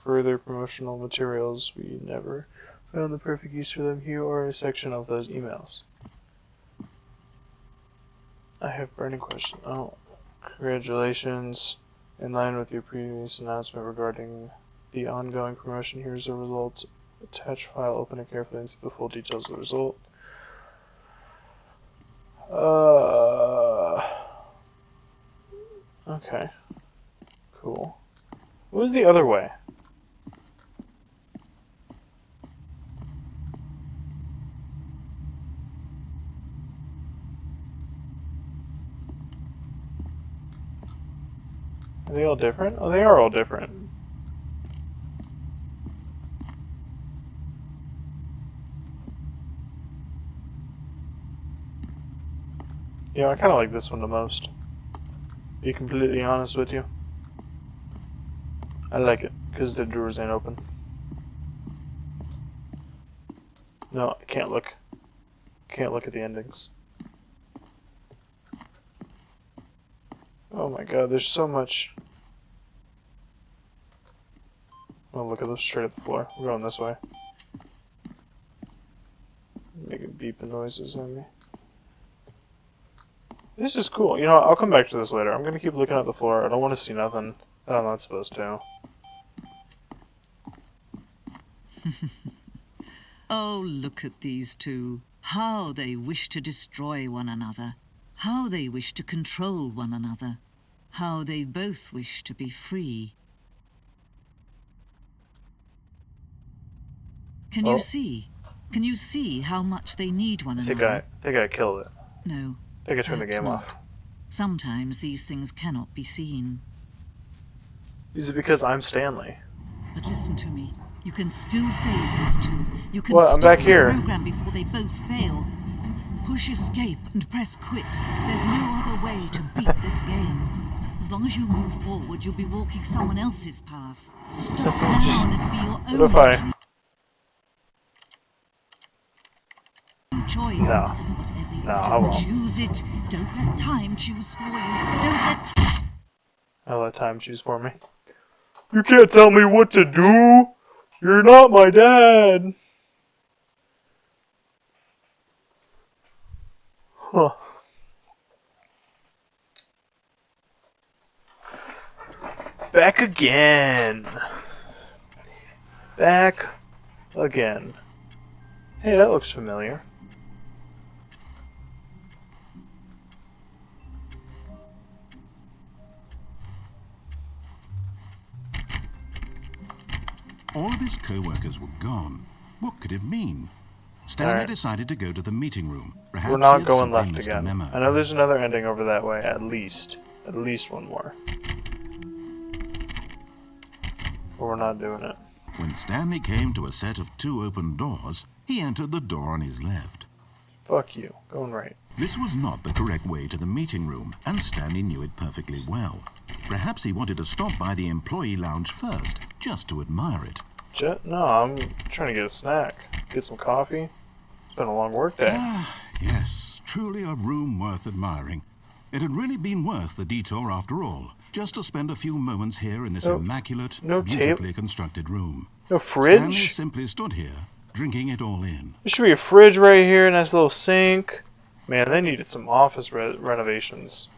further promotional materials. We never found the perfect use for them. Here are a section of those emails. I have burning questions. Oh, congratulations. In line with your previous announcement regarding the ongoing promotion, here's the results. Attach file, open it carefully and see the full details of the result. Okay. Cool. What was the other way? Are they all different? Oh, they are all different. Yeah, I kind of like this one the most. To be completely honest with you. I like it, because the doors ain't open. No, I can't look. Can't look at the endings. Oh my god, there's so much. Oh, look at those straight at the floor. We're going this way. Making beeping noises on me. This is cool. You know what, I'll come back to this later. I'm gonna keep looking at the floor. I don't want to see nothing that I'm not supposed to. Oh, look at these two. How they wish to destroy one another. How they wish to control one another. How they both wish to be free. Can you see? Can you see how much they need one another? I think I killed it. No. I think I turned the game not. off. Sometimes these things cannot be seen. Is it because I'm Stanley? But listen to me. You can still save these two. You can What? I'm stop back here. the program before they both fail. Push escape and press quit. There's no other way to beat this game. As long as you move forward, you'll be walking someone else's path. Stop now and it'll be your What if own true choice. No. Whatever you No, I do, won't. choose it. Don't let time choose for you. Don't let I'll let time choose for me. You can't tell me what to do! You're not my dad! Huh. Back again. Back again. Hey, that looks familiar. All of his co-workers were gone. What could it mean? Stanley Alright. decided to go to the meeting room. Perhaps We're he not had going simply left missed a again. memo. I know there's another ending over that way, at least. At least one more. But we're not doing it. When Stanley came to a set of 2 open doors, he entered the door on his left. Fuck you. Going right. This was not the correct way to the meeting room, and Stanley knew it perfectly well. Perhaps he wanted to stop by the employee lounge first, just to admire it. No, I'm trying to get a snack. Get some coffee. It's been a long work day. Ah, yes, truly a room worth admiring. It had really been worth the detour after all, just to spend a few moments here in this immaculate, beautifully constructed room. No Stanley fridge? simply stood here, drinking it all in. There should be a fridge right here, nice little sink. Man, they needed some office renovations.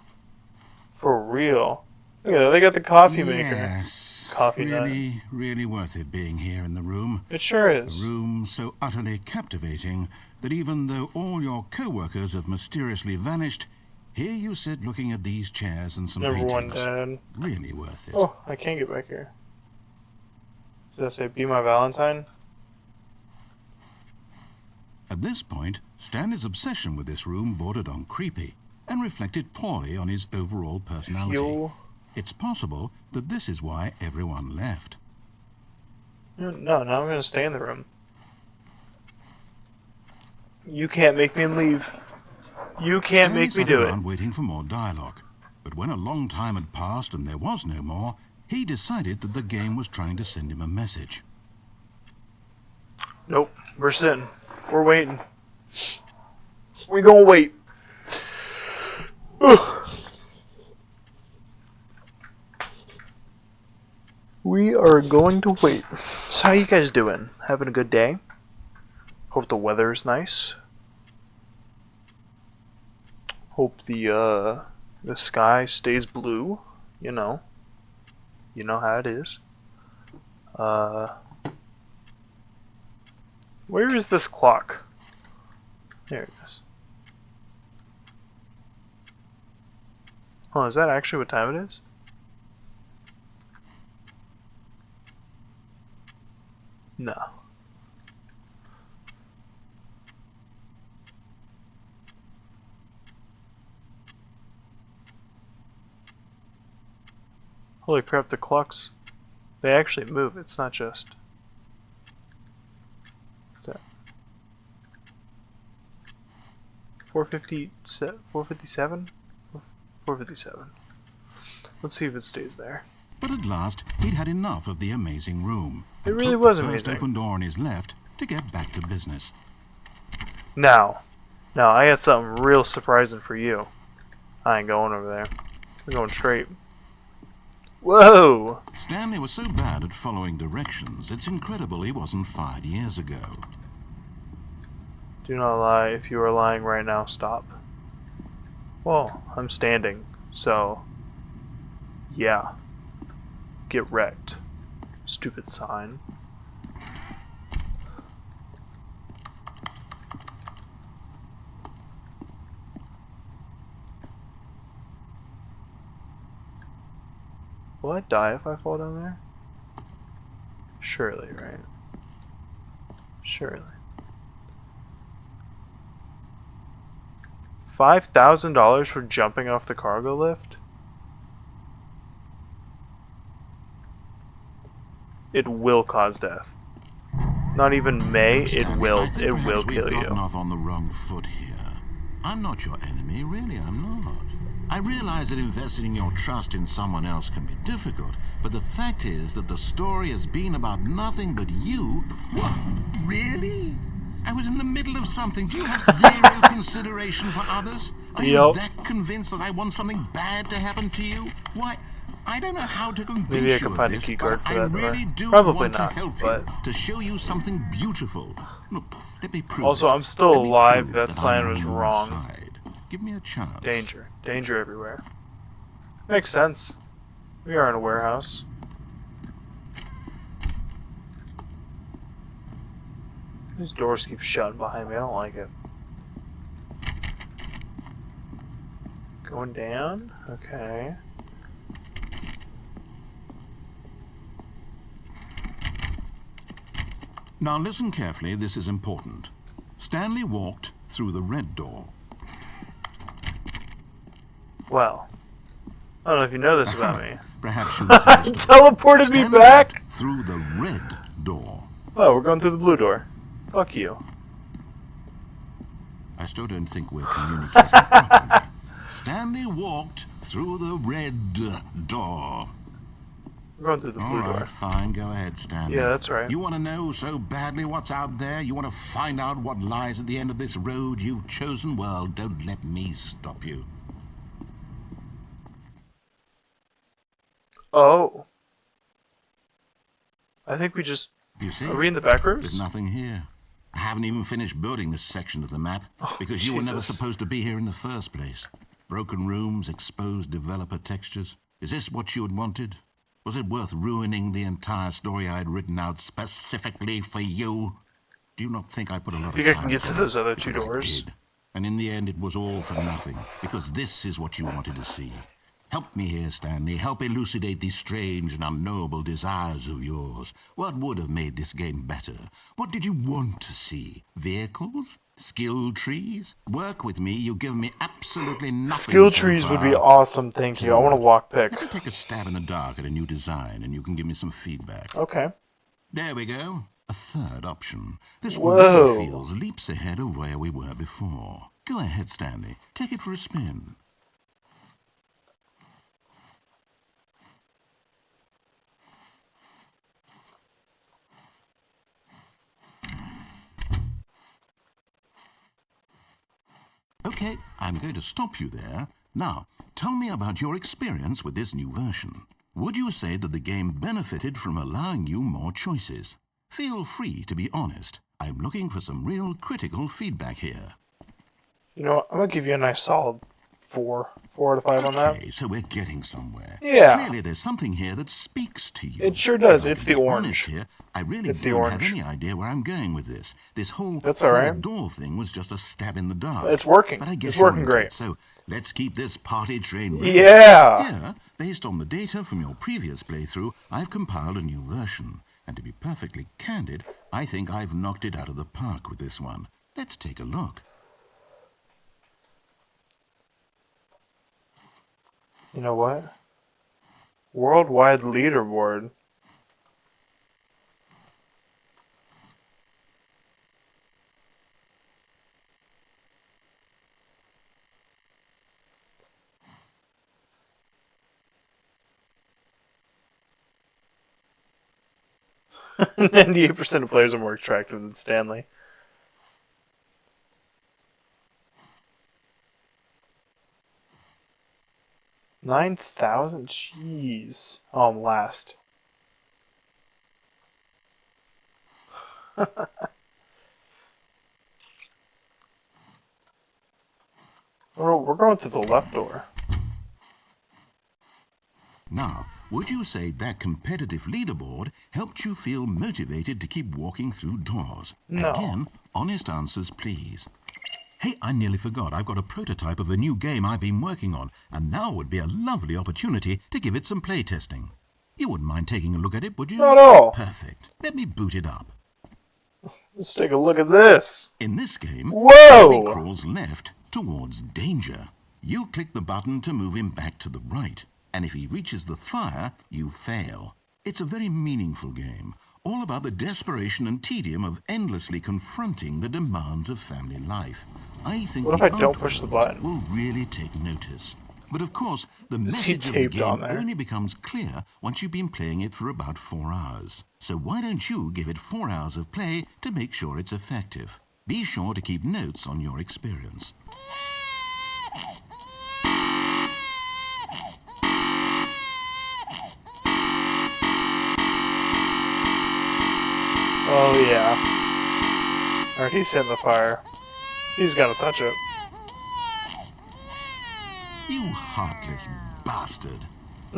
For real. Look at that, they got the coffee maker. Yes, Coffee nut. really worth it being here in the room. It sure A is. room so utterly captivating that even though all your co-workers have mysteriously vanished, here you sit looking at these chairs and some Number one paintings. dad. Really worth it. Oh, I can't get back here. Does that say be my Valentine? At this point, Stanley's obsession with this room bordered on creepy and reflected poorly on his overall personality. Yo. It's possible that this is why everyone left. No, now I'm gonna stay in the room. You can't make me leave. You can't Stanley make me sat do it. around waiting for more dialogue. But when a long time had passed and there was no more, he decided that the game was trying to send him a message. Nope, we're sitting. We're waiting. We gonna wait. We are going to wait. So how you guys doing? Having a good day? Hope the weather is nice. Hope the sky stays blue. You know how it is. Where is this clock? There it is. Oh, is that actually what time it is? No. Holy crap, the clocks, they actually move. It's not just... What's that? 457? 457. Let's see if it stays there. But at last, he'd had enough of the amazing room. It and really took was the first amazing. open door on his left to get back to business. Now, I got something real surprising for you. I ain't going over there. We're going straight. Whoa! Stanley was so bad at following directions, it's incredible he wasn't fired years ago. Do not lie. If you are lying right now, stop. Well, I'm standing, so... yeah. Get wrecked. Stupid sign. Will I die if I fall down there? Surely, right? Surely. $5,000 for jumping off the cargo lift? It will cause death. Not even may, it Stanley, will. I think It perhaps will we've kill gotten you. off on the wrong foot here. I'm not your enemy, really, I'm not. I realize that investing your trust in someone else can be difficult, but the fact is that the story has been about nothing but you. What? Really? I was in the middle of something. Do you have zero consideration for others? Are you Yep. that convinced that I want something bad to happen to you? Why, I don't know how to convince Maybe I you can of find a this, key but card for I that door. really do Probably want not, to help but- you, to show you something beautiful. Look, let me prove Also, it. I'm still Let me alive. prove That I'm sign on was your wrong. side. Give me a chance. Danger. Danger everywhere. Makes sense. We are in a warehouse. These doors keep shutting behind me. I don't like it. Going down? Okay. Now listen carefully, this is important. Stanley walked through the red door. Well, I don't know if you know this about me. Perhaps you misunderstood. Teleported me Stanley back? walked through the red door. Oh, we're going through the blue door. Fuck you. I still don't think we're communicating properly. Stanley walked through the red door. We're going through the blue All right, door. fine. Go ahead, Stanley. Yeah, that's right. You want to know so badly what's out there? You want to find out what lies at the end of this road you've chosen? Well, don't let me stop you. Oh. I think we just... You see? Are we in the back There's rooms? nothing here. I haven't even finished building this section of the map because you were never Jesus. supposed to be here in the first place. Broken rooms, exposed developer textures. Is this what you had wanted? Was it worth ruining the entire story I had written out specifically for you? Do you not think I put a lot of Think I time can get to into it? those other two Because I doors? did. And in the end, it was all for nothing, because this is what you wanted to see. Help me here, Stanley. Help elucidate these strange and unknowable desires of yours. What would have made this game better? What did you want to see? Vehicles? Skill trees? Work with me. You've given me absolutely nothing Skill so trees would be far. awesome, thank you. I want to walk pick. Let me take a stab in the dark at a new design, and you can give me some feedback. Okay. There we go. A third option. This Whoa. already feels leaps ahead of where we were before. Go ahead, Stanley. Take it for a spin. Okay, I'm going to stop you there. Now, tell me about your experience with this new version. Would you say that the game benefited from allowing you more choices? Feel free to be honest. I'm looking for some real critical feedback here. You know what? I'm going to give you a nice solid 4 out of 5 on that. Okay, so we're getting somewhere. Yeah. Clearly there's something here that speaks to you. It sure does. If I It's can the be orange. honest here, I really It's the don't have orange. any idea where I'm going with this. This whole That's all right. third door thing was just a stab in the dark. It's working. But I guess It's you're working into great. it, so let's keep this party train rolling. Yeah. Here, based on the data from your previous playthrough, I've compiled a new version. And to be perfectly candid, I think I've knocked it out of the park with this one. Let's take a look. You know what? Worldwide leaderboard. %98 of players are more attractive than Stanley. $9,000? Jeez. Oh, I'm last. We're going through the left door. Now, would you say that competitive leaderboard helped you feel motivated to keep walking through doors? No. Again, honest answers, please. Hey, I nearly forgot. I've got a prototype of a new game I've been working on, and now would be a lovely opportunity to give it some playtesting. You wouldn't mind taking a look at it, would you? Not at all. Perfect. Let me boot it up. Let's take a look at this. In this game, Whoa! Stanley crawls left towards danger. You click the button to move him back to the right, and if he reaches the fire, you fail. It's a very meaningful game, all about the desperation and tedium of endlessly confronting the demands of family life. I think What if the I don't push the artwork button? will really take notice. But of course, the Is he message of the taped on game there? only becomes clear once you've been playing it for about 4 hours. So why don't you give it 4 hours of play to make sure it's effective? Be sure to keep notes on your experience. Oh, yeah. Alright, he's hitting the fire. He's gonna touch it. You heartless bastard.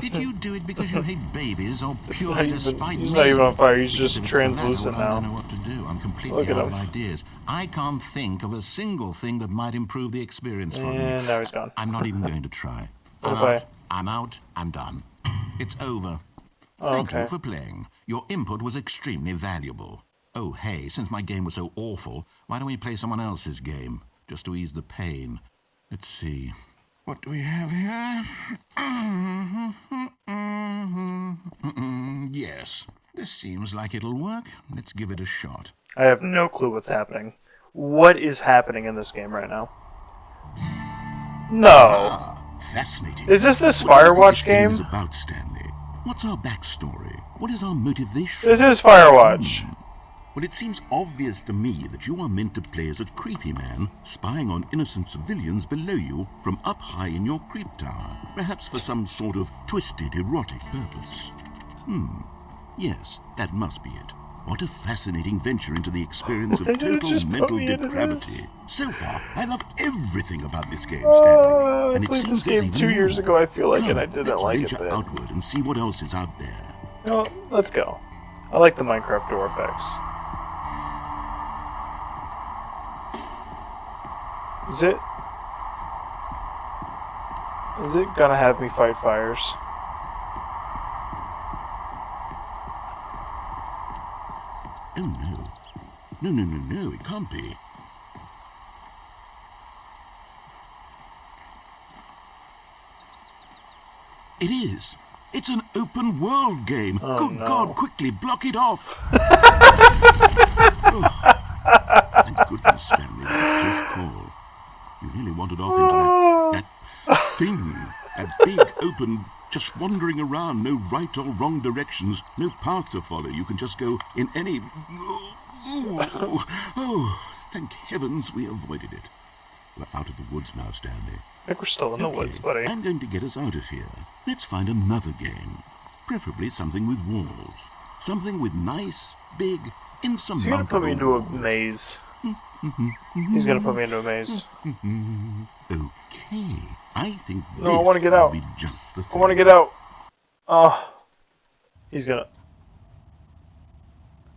Did you do it because you hate babies or It's purely not to even, spite he's me? not even on fire, he's Because just if it's the latter, translucent well, I don't now. know what to do. I'm completely Look at out of him. ideas. I can't think of a single thing that might improve the experience for me. And now he's gone. I'm not even going to try. What I'm if I... out. I'm out. I'm done. It's over. Oh, Thank okay. you for playing. Your input was extremely valuable. Oh, hey, since my game was so awful, why don't we play someone else's game? Just to ease the pain. Let's see. What do we have here? Yes, this seems like it'll work. Let's give it a shot. I have no clue what's happening. What is happening in this game right now? No! Ah, fascinating. Is this What do you think Firewatch this game game? is about, Stanley? What's our backstory? What is our motivation? This is Firewatch. Well, it seems obvious to me that you are meant to play as a creepy man spying on innocent civilians below you from up high in your creep tower, perhaps for some sort of twisted erotic purpose. Yes, that must be it. What a fascinating venture into the experience of Why did it total just put mental me into depravity. this? So far, I love everything about this game, Stanley. I And it played seems this there's game even 2 years more. ago, I feel like, Come, and I didn't let's like it venture then. outward and see what else is out there. You know what? Let's go. I like the Minecraft door effects. Is it gonna have me fight fires? Oh no. No, it can't be. It is. It's an open world game. Oh, Good no. God, quickly block it off. Oh, thank goodness, Stanley. Close call. You really wandered off into that thing. That big, open, just wandering around. No right or wrong directions. No path to follow. You can just go in any... Oh, thank heavens we avoided it. We're out of the woods now, Stanley. I think we're still in the woods, buddy. I'm going to get us out of here. Let's find another game. Preferably something with walls. Something with nice, big, insurmountable Is he gonna put me into a walls. maze? He's gonna put me into a maze. Okay. I think No, I this wanna get will out. be just the thing. I wanna get out. Oh. He's gonna...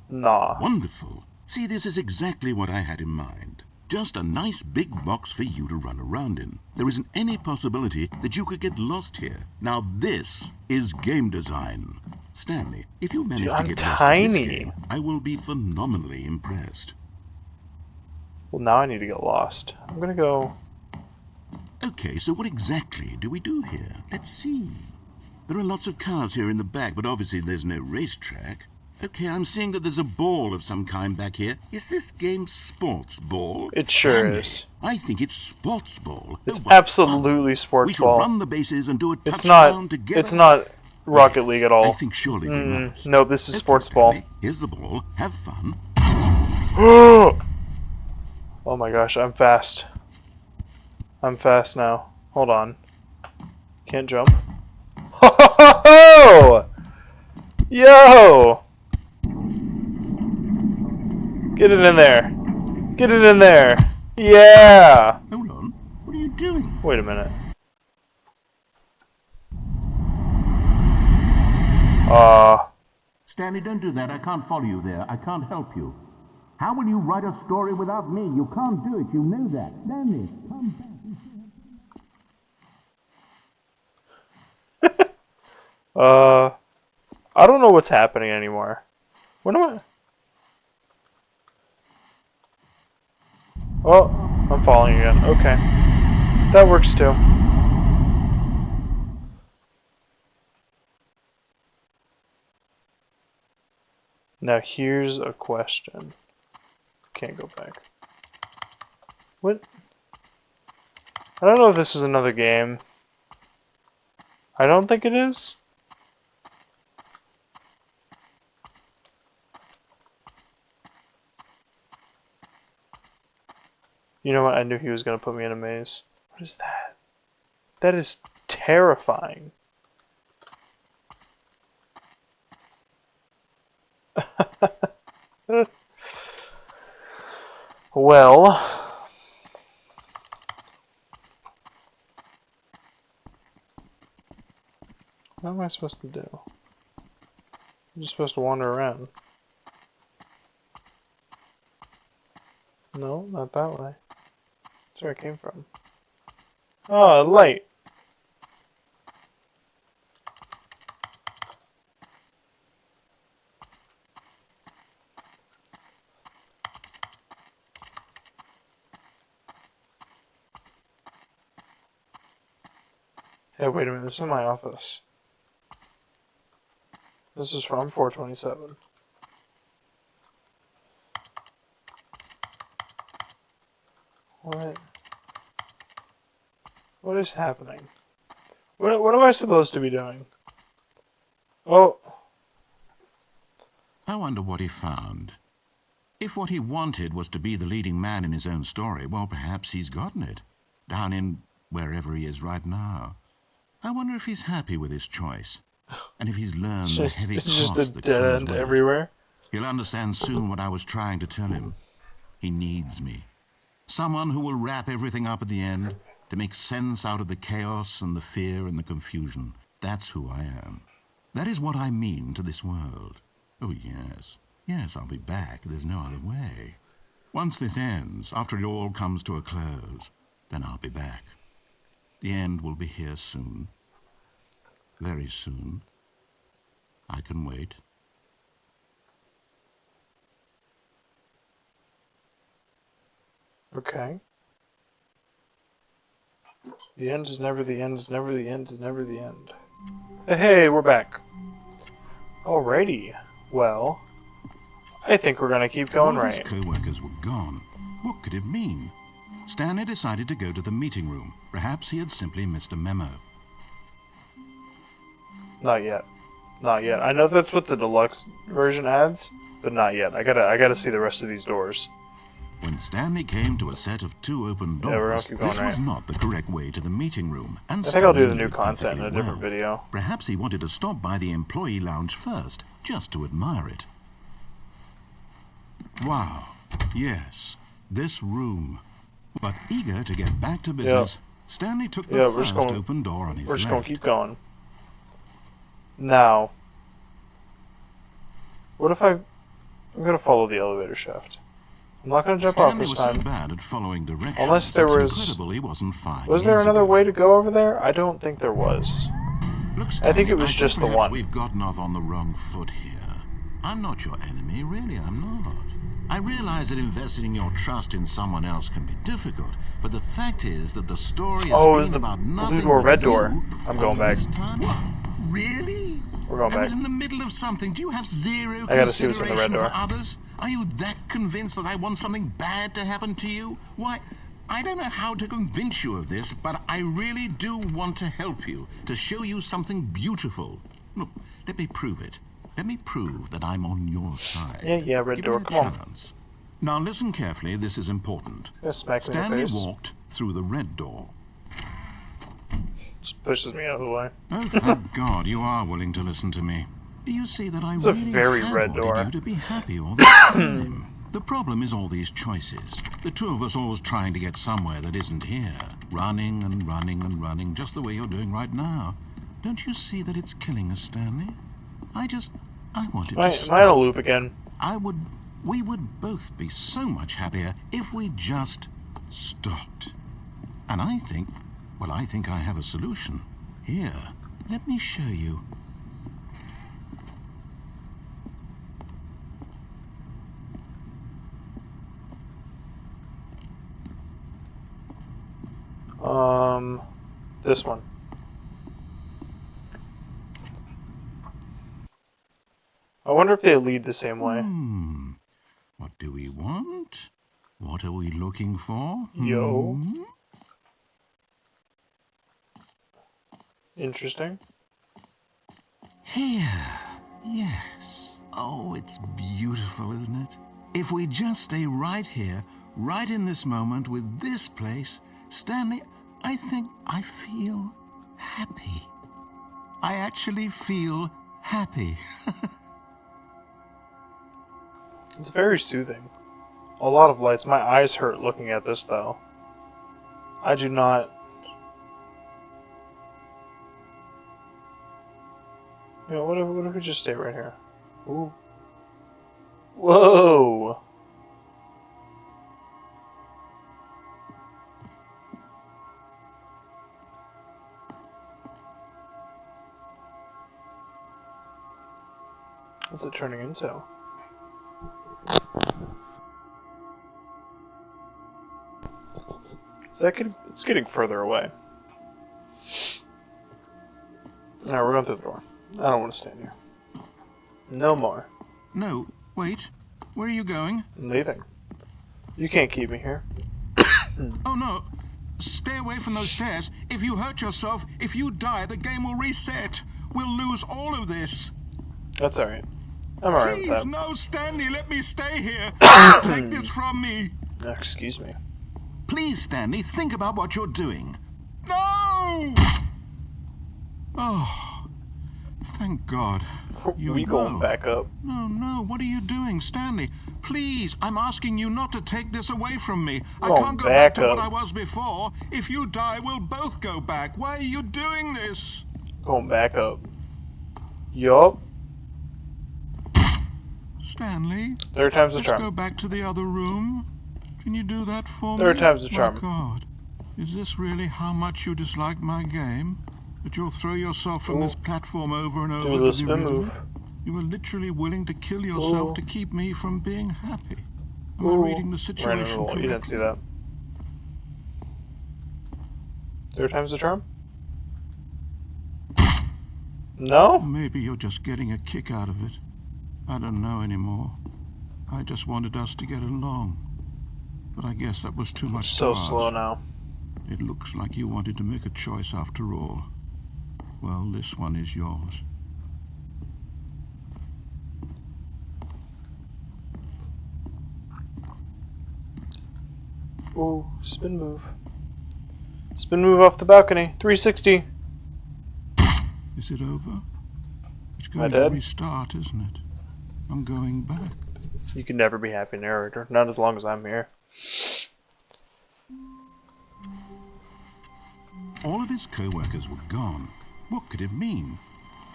Nah. Wonderful. See, this is exactly what I had in mind. Just a nice big box for you to run around in. There isn't any possibility that you could get lost here. Now this is game design. Stanley, if you manage Dude, to I'm get lost in tiny. this game, I will be phenomenally impressed. Well, now I need to get lost. I'm gonna go... Okay, so what exactly do we do here? Let's see. There are lots of cars here in the back, but obviously there's no racetrack. Okay, I'm seeing that there's a ball of some kind back here. Is this game sports ball? It sure Stanley, is. I think it's sports ball. It's Oh, what absolutely fun. sports We shall ball. run the bases and do a It's touchdown not... together. It's not Rocket League at all. I think surely we must. No, this is Okay, sports ball. Stanley, here's the ball. Have fun. Oh my gosh, I'm fast. I'm fast now. Hold on. Can't jump. Ho! Yo! Get it in there. Get it in there. Yeah! Hold on. What are you doing? Wait a minute. Stanley, don't do that. I can't follow you there. I can't help you. How will you write a story without me? You can't do it. You know that. Stanley, come back. I don't know what's happening anymore. When am I... Oh, I'm falling again. Okay. That works too. Now here's a question. Can't go back. What? I don't know if this is another game. I don't think it is. You know what? I knew he was going to put me in a maze. What is that? That is terrifying. Well, I supposed to do? I'm just supposed to wander around. No, not that way. That's where I came from. Oh, a light! Hey, wait a minute, this is my office. This is from 427. What? What is happening? What am I supposed to be doing? Oh. I wonder what he found. If what he wanted was to be the leading man in his own story, well, perhaps he's gotten it. Down in wherever he is right now. I wonder if he's happy with his choice. And if he's learned the heavy It's just a cost that dead comes end with it. everywhere. He'll understand soon what I was trying to tell him. He needs me. Someone who will wrap everything up at the end to make sense out of the chaos and the fear and the confusion. That's who I am. That is what I mean to this world. Oh, yes. Yes, I'll be back. There's no other way. Once this ends, after it all comes to a close, then I'll be back. The end will be here soon. Very soon. I can wait. Okay. The end is never the end is never the end is never the end. Hey, we're back. Alrighty. Well, I think we're gonna keep going All of his right. co-workers were gone. What could it mean? Stanley decided to go to the meeting room. Perhaps he had simply missed a memo. Not yet. Not yet. I know that's what the deluxe version adds, but not yet. I gotta see the rest of these doors. When Stanley came to a set of 2 open Yeah, we're gonna doors, keep going this was right. not the correct way to the meeting room. And I think I'll do Stanley the knew new it content in a perfectly different well. video. Perhaps he wanted to stop by the employee lounge first, just to admire it. Wow. Yes, this room. But eager to get back to business, Stanley took the Yeah, first open door on his We're just left. gonna keep going. Now, what if I'm gonna follow the elevator shaft. I'm not gonna jump off Stanley this was time. so bad at following directions. Unless there it's was... incredible he wasn't 5 Was there years another ago. way to go over there? I don't think there was. Look, I think it was think just the perhaps one. We've gotten off on the wrong foot here. I'm not your enemy, really, I'm not. I realize that investing your trust in someone else can be difficult, but the fact is that the story has Oh, it was been the about blue nothing door, but red door. you I'm going all back. this time. What? Really? We're going I was back. in the middle of something. Do you have zero I gotta see what's in the red consideration door. for others? Are you that convinced that I want something bad to happen to you? Why, I don't know how to convince you of this, but I really do want to help you, to show you something beautiful. Look, let me prove it. Let me prove that I'm on your side. Yeah, red Give door, me a come on. chance. Now listen carefully, this is important. Gonna smack me in the Stanley face. walked through the red door. Just pushes me out of the way. Oh, thank God you are willing to listen to me. Do you see that I It's a really very have red wanted door. you to be happy all this time? The problem is all these choices. The two of us always trying to get somewhere that isn't here. Running and running and running, just the way you're doing right now. Don't you see that it's killing us, Stanley? I wanted to Am I stop. in a loop again? We would both be so much happier if we just stopped. And I think I have a solution. Here, let me show you. This one. I wonder if they lead the same way. What do we want? What are we looking for? Yo. Interesting. Here. Yes. Oh, it's beautiful, isn't it? If we just stay right here, right in this moment with this place, Stanley, I think I feel happy. I actually feel happy. It's very soothing. A lot of lights. My eyes hurt looking at this, though. I do not... You know, what if we just stay right here? Ooh. Whoa! What's it turning into? It's getting further away. Alright, we're going through the door. I don't want to stand here. No more. No, wait. Where are you going? I'm leaving. You can't keep me here. Oh no. Stay away from those stairs. If you hurt yourself, if you die, the game will reset. We'll lose all of this. That's alright. I'm alright with Please, that. no, Stanley, let me stay here. Don't take this from me. Excuse me. Please, Stanley, think about what you're doing. No! Oh, thank God. We going back up. No, what are you doing, Stanley? Please, I'm asking you not to take this away from me. I Going can't go back to back what up. I was before. If you die, we'll both go back. Why are you doing this? Going back up. Yup. Stanley, Third time's the let's go charm. back to the other room. Can you do that for me? Third time's the charm. My God, is this really how much you dislike my game? That you'll throw yourself from this platform over and Do a over little to be spin rid of move. it? You are literally willing to kill yourself Ooh. to keep me from being happy. Am Ooh. I reading the Right in the situation roll. correctly? You didn't see that. Third time's the charm? No? Maybe you're just getting a kick out of it. I don't know anymore. I just wanted us to get along. But I guess that was too much So to slow ask. now. It looks like you wanted to make a choice after all. Well, this one is yours. Ooh, spin move. Spin move off the balcony. 360. Is it over? It's Am I going to dead? restart, isn't it? I'm going back. You can never be happy narrator. Not as long as I'm here. All of his co-workers were gone. What could it mean?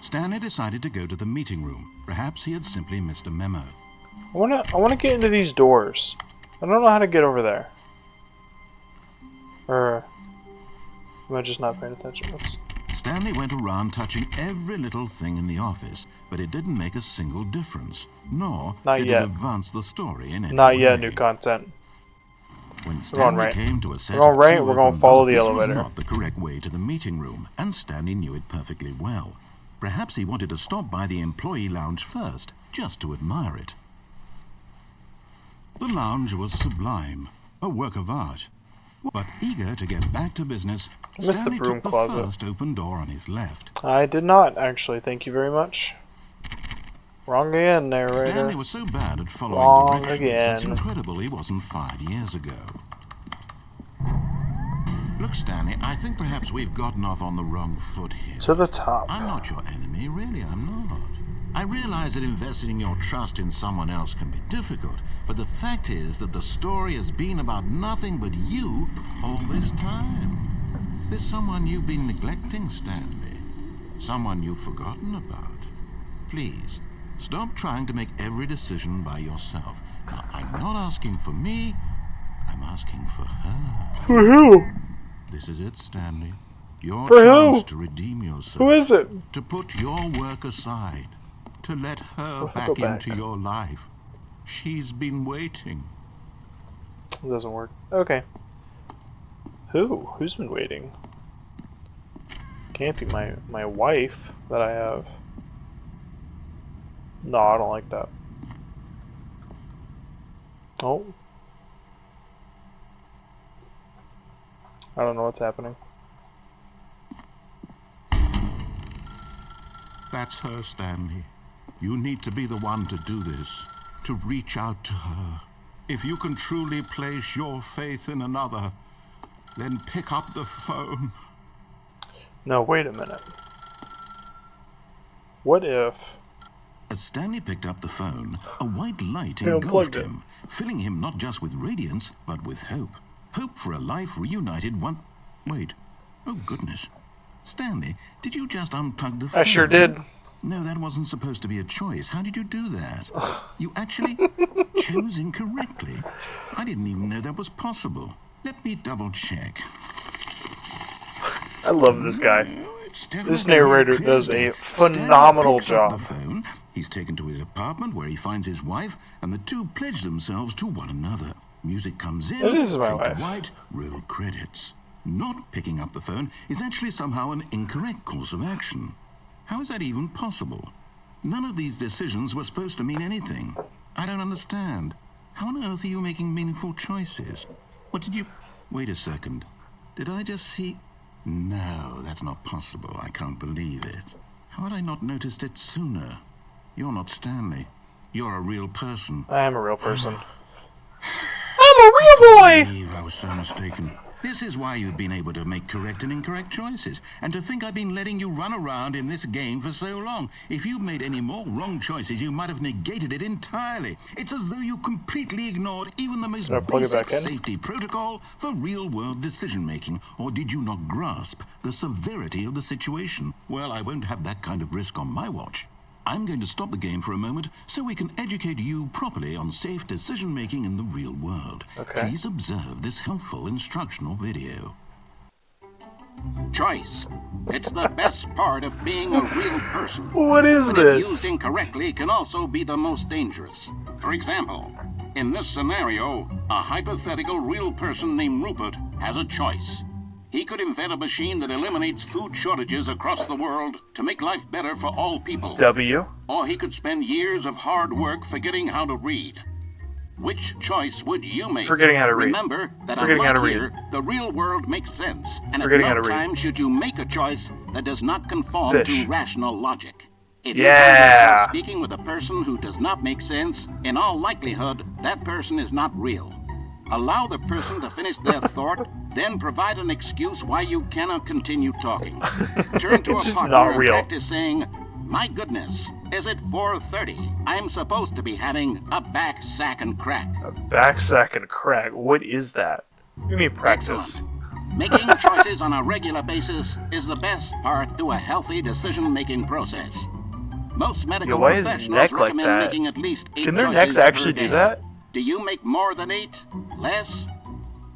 Stanley decided to go to the meeting room. Perhaps he had simply missed a memo. I wanna get into these doors. I don't know how to get over there. Or am I just not paying attention? Stanley went around touching every little thing in the office, but it didn't make a single difference, nor Not did yet. it advance the story in any Not way. yet, new content. When going Stanley right. came to a set We're going of right, two we're going open follow the doors, elevator. This was not the correct way to the meeting room, and Stanley knew it perfectly well. Perhaps he wanted to stop by the employee lounge first, just to admire it. The lounge was sublime, a work of art. But eager to get back to business, missed the Stanley broom took the closet. first open door on his left. I did not, actually. Thank you very much. Wrong again, narrator. Stanley was so bad at following Wrong directions, again. it's incredible he wasn't fired years ago. Look, Stanley, I think perhaps we've gotten off on the wrong foot here. To the top. I'm not your enemy, really, I'm not. I realize that investing your trust in someone else can be difficult, but the fact is that the story has been about nothing but you all this time. There's someone you've been neglecting, Stanley. Someone you've forgotten about. Please, stop trying to make every decision by yourself. Now, I'm not asking for me, I'm asking for her. For who? This is it, Stanley. Your For chance who? to redeem yourself. Who is it? To put your work aside. To let her Go back back. into your life. She's been waiting. It doesn't work. Okay. Who? Who's been waiting? Can't be my wife that I have. No, I don't like that. Oh. I don't know what's happening. That's her, Stanley. You need to be the one to do this. To reach out to her. If you can truly place your faith in another, then pick up the phone. No, wait a minute. What if... As Stanley picked up the phone, a white light He unplugged engulfed it. him, filling him not just with radiance, but with hope. Hope for a life reunited one... Wait. Oh, goodness. Stanley, did you just unplug the phone? I sure did. No, that wasn't supposed to be a choice. How did you do that? You actually chose incorrectly. I didn't even know that was possible. Let me double check. I love this guy. No, it's This definitely narrator clear does as day. a phenomenal Stanley picks job. up the phone. He's taken to his apartment where he finds his wife, and the two pledge themselves to one another. Music comes in, That is my fade to wife. white, roll credits. Not picking up the phone is actually somehow an incorrect course of action. How is that even possible? None of these decisions were supposed to mean anything. I don't understand. How on earth are you making meaningful choices? What did you... Wait a second. Did I just see... No, that's not possible. I can't believe it. How had I not noticed it sooner? You're not Stanley. You're a real person. I am a real person. I'm a real boy! I was so mistaken. This is why you've been able to make correct and incorrect choices. And to think I've been letting you run around in this game for so long. If you'd made any more wrong choices, you might have negated it entirely. It's as though you completely ignored even the most Did I plug it basic back in? safety protocol for real-world decision-making. Or did you not grasp the severity of the situation? Well, I won't have that kind of risk on my watch. I'm going to stop the game for a moment so we can educate you properly on safe decision-making in the real world. Okay. Please observe this helpful instructional video. Choice. It's the best part of being a real person. What is But if used this? incorrectly, can also be the most dangerous. For example, in this scenario, a hypothetical real person named Rupert has a choice. He could invent a machine that eliminates food shortages across the world to make life better for all people. W. Or he could spend years of hard work forgetting how to read. Which choice would you make? Forgetting how to read. Remember that Forgetting how to unlike read. here, the real world makes sense, and at Forgetting how no to read. time should you make a choice that does not conform Fish. to rational logic. If Yeah. you find yourself speaking with a person who does not make sense, in all likelihood, that person is not real. Allow the person to finish their thought, then provide an excuse why you cannot continue talking. Turn to It's a just partner not and real. practice saying, "My goodness, is it 4:30? I'm supposed to be having a back sack and crack." A backsack and crack. What is that? What do you mean practice? Excellent. Making choices on a regular basis is the best part to a healthy decision-making process. Most medical Yeah, why is professionals neck like recommend that? making at least 8 Can their choices necks actually per do day. that? Do you make more than 8? Less?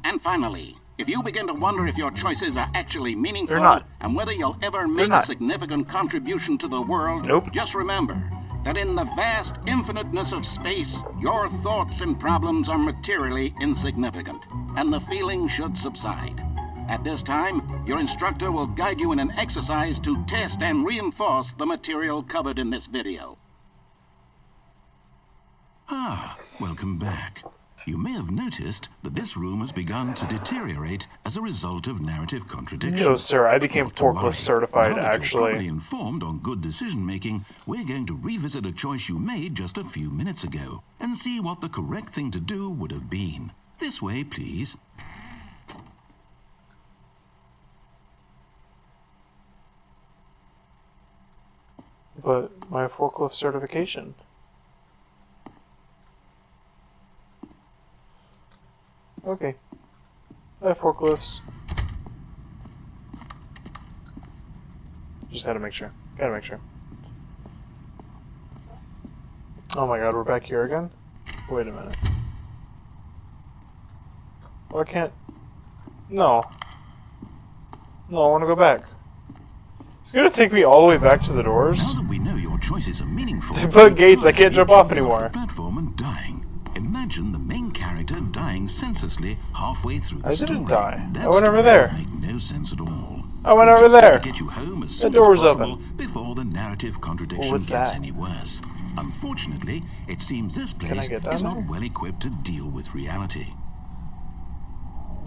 And finally, if you begin to wonder if your choices are actually meaningful They're not. and whether you'll ever make a not. significant contribution to the world, Nope. just remember that in the vast infiniteness of space, your thoughts and problems are materially insignificant, and the feeling should subside. At this time, your instructor will guide you in an exercise to test and reinforce the material covered in this video. Ah, welcome back. You may have noticed that this room has begun to deteriorate as a result of narrative contradiction. No, sir. I became Not to worry. forklift certified, Now that you're actually. properly informed on good decision-making, we're going to revisit a choice you made just a few minutes ago and see what the correct thing to do would have been. This way, please. But my forklift certification. Okay. I have forklifts. Just had to make sure. Gotta make sure. Oh my god, we're back here again? Wait a minute. Oh, I can't... No. No, I want to go back. It's gonna take me all the way back to the doors. Now that we know your choices are meaningful, They put gates, I can't you're jump off jumping anymore. the platform and dying. Imagine the main character dying senselessly halfway through the I story. didn't die. That I went over story there. would make no sense at all. I went We over just have there. to get you home as The soon door's as possible open. before the narrative contradiction what's gets that? any worse. Unfortunately, it seems this I place get down is not there? well equipped to deal with reality.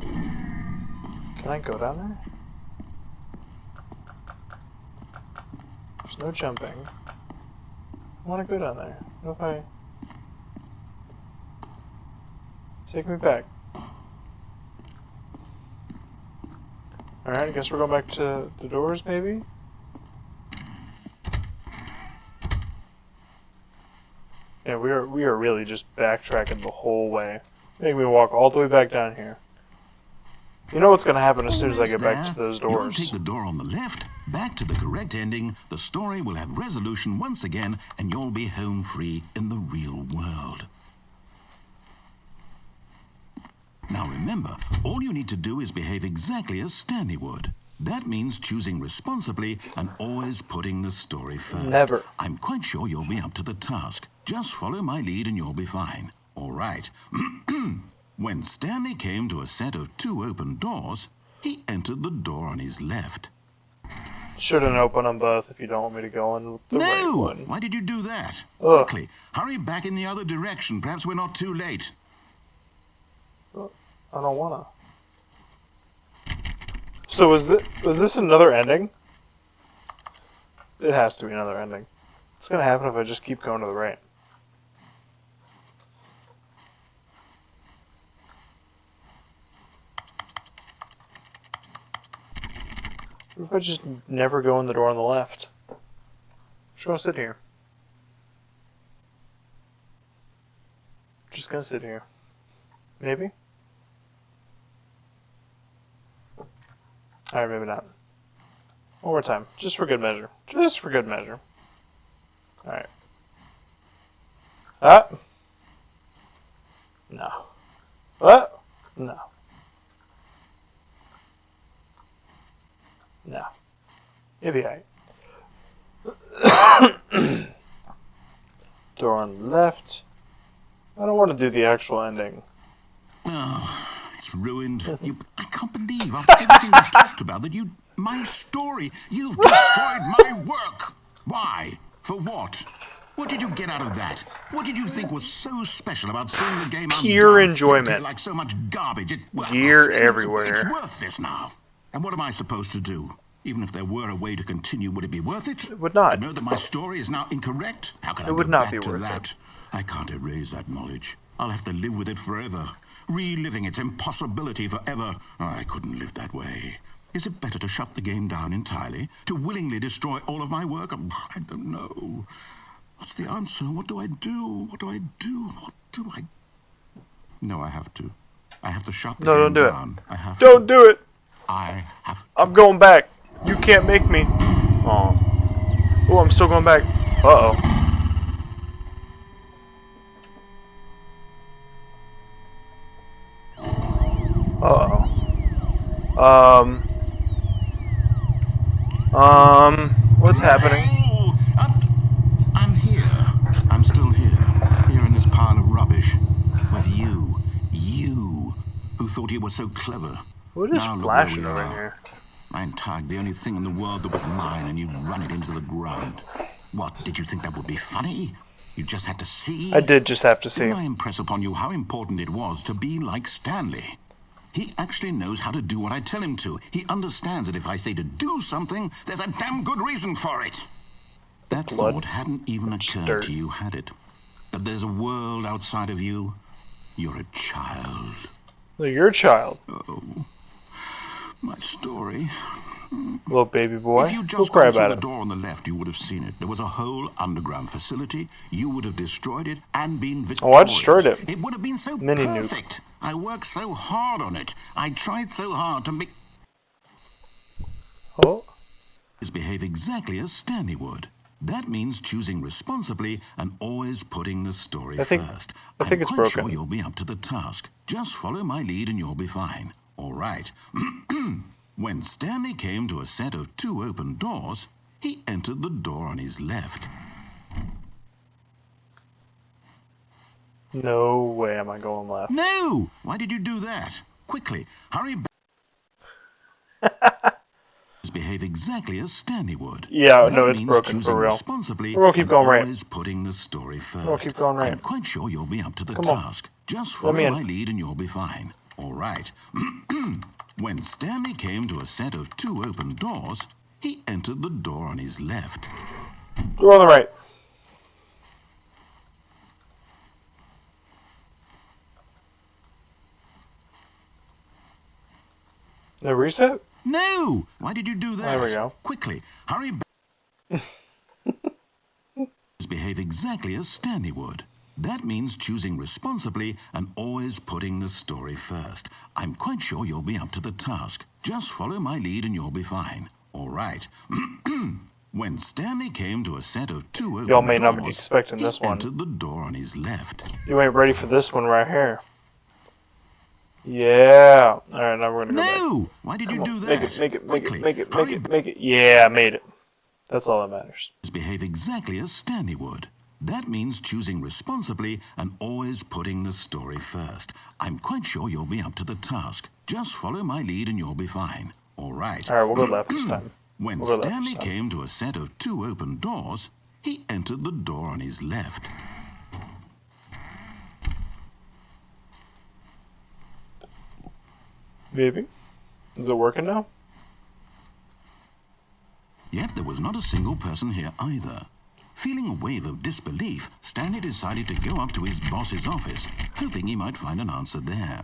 Can I go down there? There's no jumping. I want to go down there. What if I... Take me back. Alright, I guess we're going back to the doors, maybe? Yeah, we are really just backtracking the whole way. Make me walk all the way back down here. You know what's gonna happen as soon as I get back to those You want doors. to take the door on the left, back to the correct ending, the story will have resolution once again, and you'll be home free in the real world. Now remember, all you need to do is behave exactly as Stanley would. That means choosing responsibly and always putting the story first. Never. I'm quite sure you'll be up to the task. Just follow my lead and you'll be fine. All right. When Stanley came to a set of 2 open doors, he entered the door on his left. Shouldn't open them both if you don't want me to go in the right No! one. Why did you do that? Ugh. Quickly, hurry back in the other direction. Perhaps we're not too late. I don't wanna. So was this another ending? It has to be another ending. What's gonna happen if I just keep going to the right? What if I just never go in the door on the left? Just gonna sit here. Just gonna sit here. Maybe? Alright, maybe not. One more time. Just for good measure. Just for good measure. Alright. Ah! No. What? No. No. Maybe I. Door on the left. I don't want to do the actual ending. Oh, it's ruined. I can't believe after everything we talked about that my story, you've destroyed my work. Why? For what? What did you get out of that? What did you think was so special about seeing the game Pure undone? enjoyment. Like so much garbage. Gear everywhere. It's worthless now. And what am I supposed to do? Even if there were a way to continue, would it be worth it? It would not. To know that my story is now incorrect? How can I It would go not back be to worth that? it. I can't erase that knowledge. I'll have to live with it forever. Reliving its impossibility forever. I couldn't live that way. Is it better to shut the game down entirely? To willingly destroy all of my work? I don't know. What's the answer? What do I do? What do I do? What do I... No, I have to. I have to shut the game don't do down. it. I have Don't to. do it! I have to. I'm going back. You can't make me. Oh. Oh, I'm still going back. Uh-oh. Uh-oh. What's happening? Oh, I'm here. I'm still here in this pile of rubbish. With you, who thought you were so clever. What is Now look where flashing we over are. here? I'm tagged the only thing in the world that was mine, and you've run it into the ground. What, did you think that would be funny? You just had to see? I did just have to see. Didn't I impress upon you how important it was to be like Stanley? He actually knows how to do what I tell him to. He understands that if I say to do something, there's a damn good reason for it. That Blood. thought hadn't even occurred Dirt. to you, had it? That there's a world outside of you? You're a child. No, you're a child. Oh, my story. Little baby boy. If you'd Don't just cry gone through about the it. door on the left, you would have seen it. There was a whole underground facility. You would have destroyed it and been victorious. Oh, I destroyed it. It would have been so Mini nuke. perfect. I worked so hard on it. I tried so hard to make Oh. behave exactly as Stanley would. That means choosing responsibly and always putting the story I think first. it's I'm quite broken. sure you'll be up to the task. Just follow my lead and you'll be fine. All right. When Stanley came to a set of 2 open doors, he entered the door on his left. No way am I going left. No! Why did you do that? Quickly, hurry back. Behave exactly as Stanley would. Yeah, That no, it's means broken choosing for real. responsibly We're gonna keep and going right. always putting the story first. We'll keep going right. I'm quite sure you'll be up to the Come on. task. Just Let follow me in. my lead and you'll be fine. All right. When Stanley came to a set of 2 open doors, he entered the door on his left. Door on the right. No reset? No! Why did you do that? There we go. Quickly, hurry back. Behave exactly as Stanley would. That means choosing responsibly and always putting the story first. I'm quite sure you'll be up to the task. Just follow my lead and you'll be fine. All All right. When Stanley came to a set of two open Y'all may not be doors, expecting he this one. entered the door on his left. You ain't ready for this one right here. Yeah. Alright, now we're gonna go back. No! Why did you do that? Make it. Hurry, Yeah, I made it. That's all that matters. behave exactly as Stanley would. That means choosing responsibly and always putting the story first. I'm quite sure you'll be up to the task. Just follow my lead and you'll be fine. All right. Alright, we'll go left this time. When We'll go left Stanley this time. came to a set of two open doors, he entered the door on his left. Maybe. Is it working now? Yet there was not a single person here either. Feeling a wave of disbelief, Stanley decided to go up to his boss's office, hoping he might find an answer there.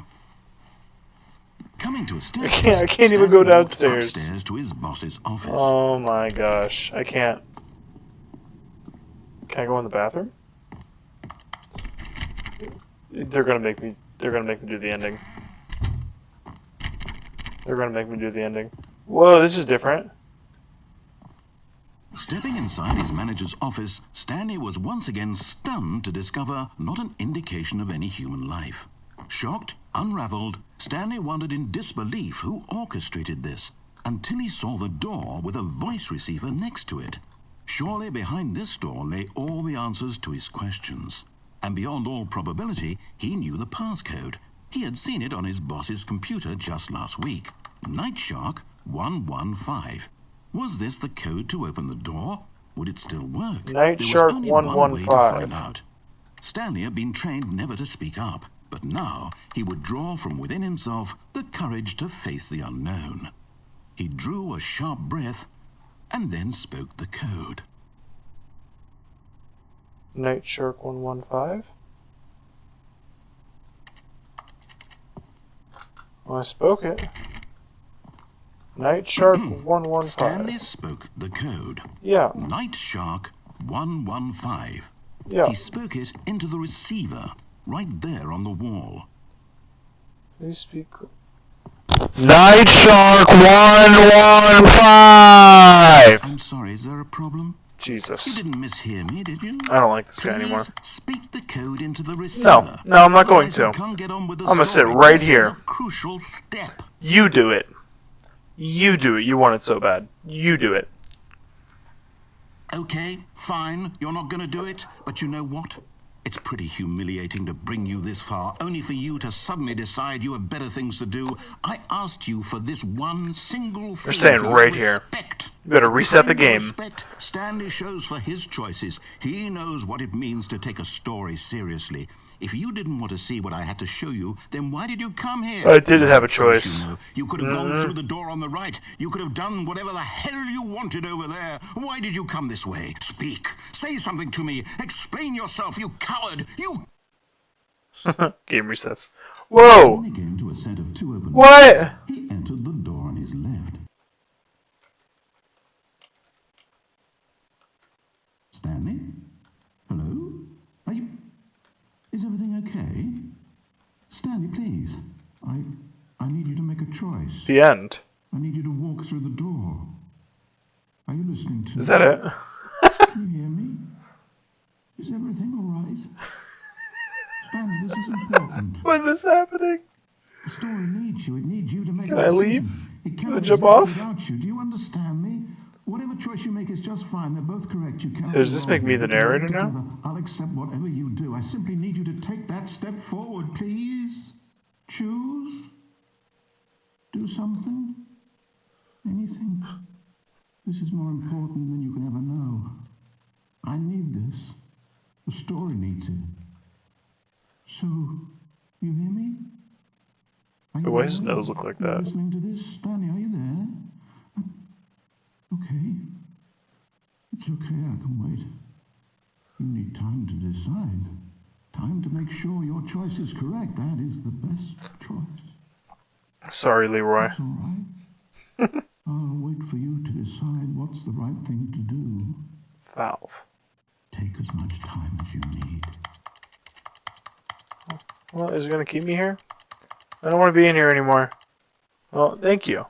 Coming to a staircase, I can't even Stanley go walked downstairs. upstairs to his boss's office. Oh my gosh. I can't. Can I go in the bathroom? They're gonna make me do the ending. They're gonna make me do the ending. Whoa, this is different. Stepping inside his manager's office, Stanley was once again stunned to discover not an indication of any human life. Shocked, unraveled, Stanley wondered in disbelief who orchestrated this, until he saw the door with a voice receiver next to it. Surely behind this door lay all the answers to his questions. And beyond all probability, he knew the passcode. He had seen it on his boss's computer just last week. Night Shark 115. Was this the code to open the door? Would it still work? Night There Shark was only one way to 115. find out. Stanley had been trained never to speak up, but now he would draw from within himself the courage to face the unknown. He drew a sharp breath and then spoke the code. Night Shark 115. Well, I spoke it. Night Shark 115. Stanley spoke the code. Yeah. Night Shark 115. Yeah. He spoke it into the receiver, right there on the wall. Please speak. Night Shark 115! I'm sorry, is there a problem? You Jesus. didn't mishear me, did you? I don't like this guy anymore. Please speak the code into the receiver. No, I'm not going Otherwise, to. I can't get on with the I'm gonna sit story. right This here. is a crucial step. You do it. You do it. You want it so bad. You do it. Okay, fine, you're not going to do it, but you know what? It's pretty humiliating to bring you this far, only for you to suddenly decide you have better things to do. I asked you for this one single thing. They're saying for right your here. respect. You better reset the Kind of game. Respect Stanley shows for his choices. He knows what it means to take a story seriously. If you didn't want to see what I had to show you, then why did you come here? I did You have had a choice. You know. You could have gone through the door on the right. You could have done whatever the hell you wanted over there. Why did you come this way? Speak. Say something to me. Explain yourself, you coward. You... Game resets. Whoa! When he came to a set of two open What? doors, he entered the door on his left. Stanley? Hello? Are you... Is everything okay? Stanley, please. I need you to make a choice. The end. I need you to walk through the door. Are you listening to me? Is that it? Can you hear me? Is everything all right? Stanley, this is important. What is happening? The story needs you. It needs you to make Can a I decision. leave? It Can I cannot jump exist off? without you. Do you understand me? Whatever choice you make is just fine. They're both correct. You cannot. Does be this wrong. make me the We can work narrator now? together. I'll accept whatever you do. I simply need you to take that step forward, please. Choose. Do something. Anything. This is more important than you can ever know. I need this. The story needs it. So, you hear me? Are you Why does his there? nose look like Are you that? listening to this? Stanley, are you there? Okay. It's okay, I can wait. You need time to decide. Time to make sure your choice is correct. That is the best choice. Sorry, Leroy. That's all right. I'll wait for you to decide what's the right thing to do. Valve. Take as much time as you need. Well, is it going to keep me here? I don't want to be in here anymore. Well, thank you.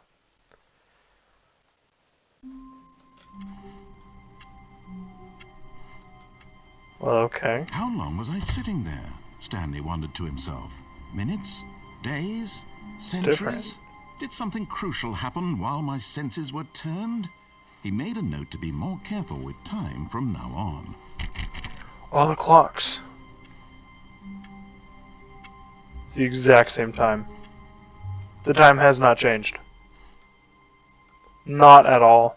Well, okay. How long was I sitting there? Stanley wondered to himself. Minutes? Days? Centuries? Different. Did something crucial happen while my senses were turned? He made a note to be more careful with time from now on. All the clocks. It's the exact same time. The time has not changed. Not at all.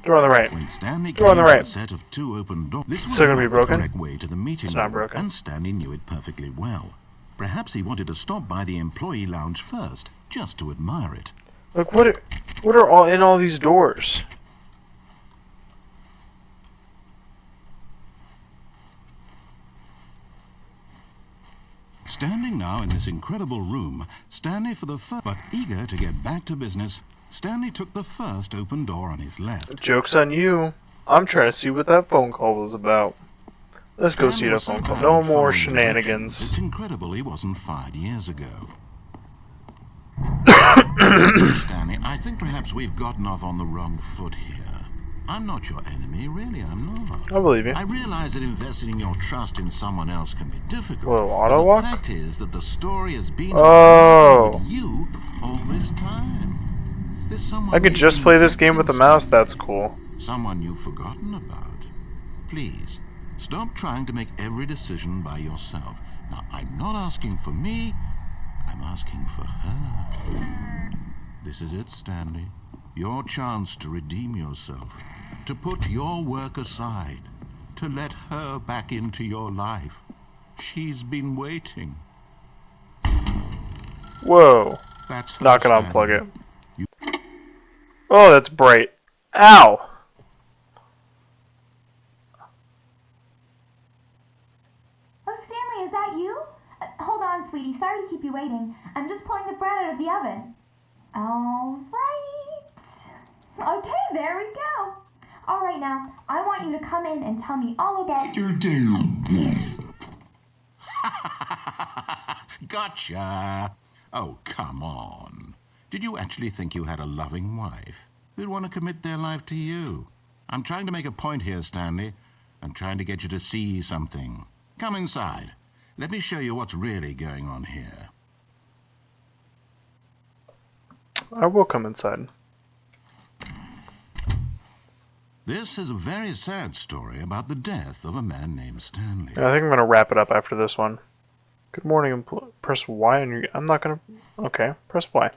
Door on the right. When Stanley Door on came the to right. a set of two open doors, this was Still gonna be not the broken? correct way to the meeting It's not room, broken. and Stanley knew it perfectly well. Perhaps he wanted to stop by the employee lounge first, just to admire it. Look, what are all in all these doors? Standing now in this incredible room, Stanley for the first, but eager to get back to business, Stanley took the first open door on his left. Joke's on you. I'm trying to see what that phone call was about. Let's go see Stanley that was so phone call. tired No of more following directions, shenanigans. It's incredible he wasn't 5 years ago. Stanley, I think perhaps we've gotten off on the wrong foot here. I'm not your enemy, really, I'm not. I believe you. I realize that investing your trust in someone else can be difficult. Whoa, but auto walk? the fact is that the story has been Oh. about nothing but you all this time. There's someone I could you've just been play this game with the neglecting, mouse. That's Stanley. cool. Someone you've forgotten about. Please, stop trying to make every decision by yourself. Now, I'm not asking for me, I'm asking for her. This is it, Stanley. Your chance to redeem yourself, to put your work aside, to let her back into your life. She's been waiting. Whoa. That's her, Not gonna Stanley. unplug it. Oh, that's bright. Ow! Oh, Stanley, is that you? Hold on, sweetie. Sorry to keep you waiting. I'm just pulling the bread out of the oven. All right. Okay, there we go. All right, now, I want you to come in and tell me all about your day. Gotcha! Oh, come on. Did you actually think you had a loving wife who'd want to commit their life to you? I'm trying to make a point here, Stanley. I'm trying to get you to see something. Come inside. Let me show you what's really going on here. I will come inside. This is a very sad story about the death of a man named Stanley. I think I'm gonna wrap it up after this one. Good morning. Press Y on your. I'm not gonna. Okay, press Y.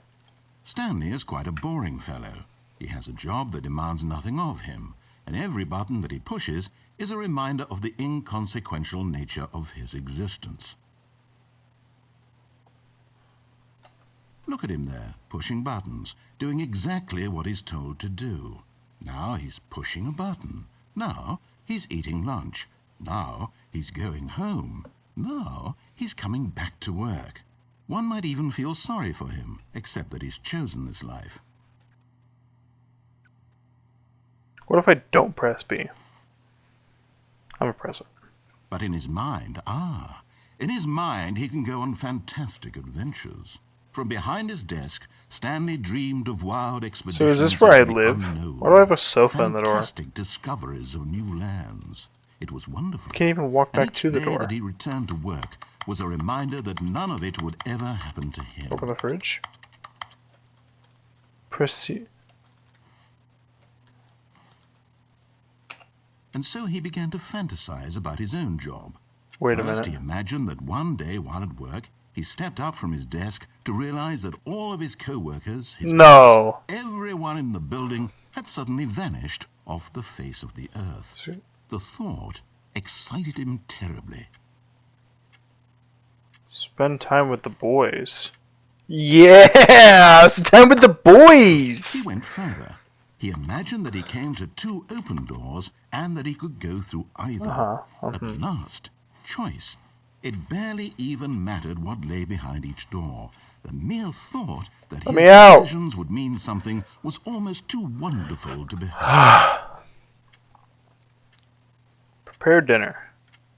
Stanley is quite a boring fellow. He has a job that demands nothing of him, and every button that he pushes is a reminder of the inconsequential nature of his existence. Look at him there, pushing buttons, doing exactly what he's told to do. Now he's pushing a button. Now he's eating lunch. Now he's going home. Now he's coming back to work. One might even feel sorry for him, except that he's chosen this life. What if I don't press B? I'm gonna press it. But in his mind, in his mind he can go on fantastic adventures. From behind his desk, Stanley dreamed of wild expeditions. So is this where I into the live? unknown, Why do I have a sofa in the door? Fantastic discoveries of new lands. It was wonderful. Can't even walk And back each to the day door. that he returned to work was a reminder that none of it would ever happen to him. Open the fridge. Press C. And so he began to fantasize about his own job. Wait a First, minute. he imagined that one day while at work, he stepped up from his desk to realize that all of his co-workers, his No. boss, everyone in the building had suddenly vanished off the face of the earth. The thought excited him terribly. Spend time with the boys. Yeah! Spend time with the boys! He went further. He imagined that he came to two open doors and that he could go through either. At last, choice. It barely even mattered what lay behind each door. The mere thought that his me out. decisions would mean something was almost too wonderful to behold. Prepare dinner.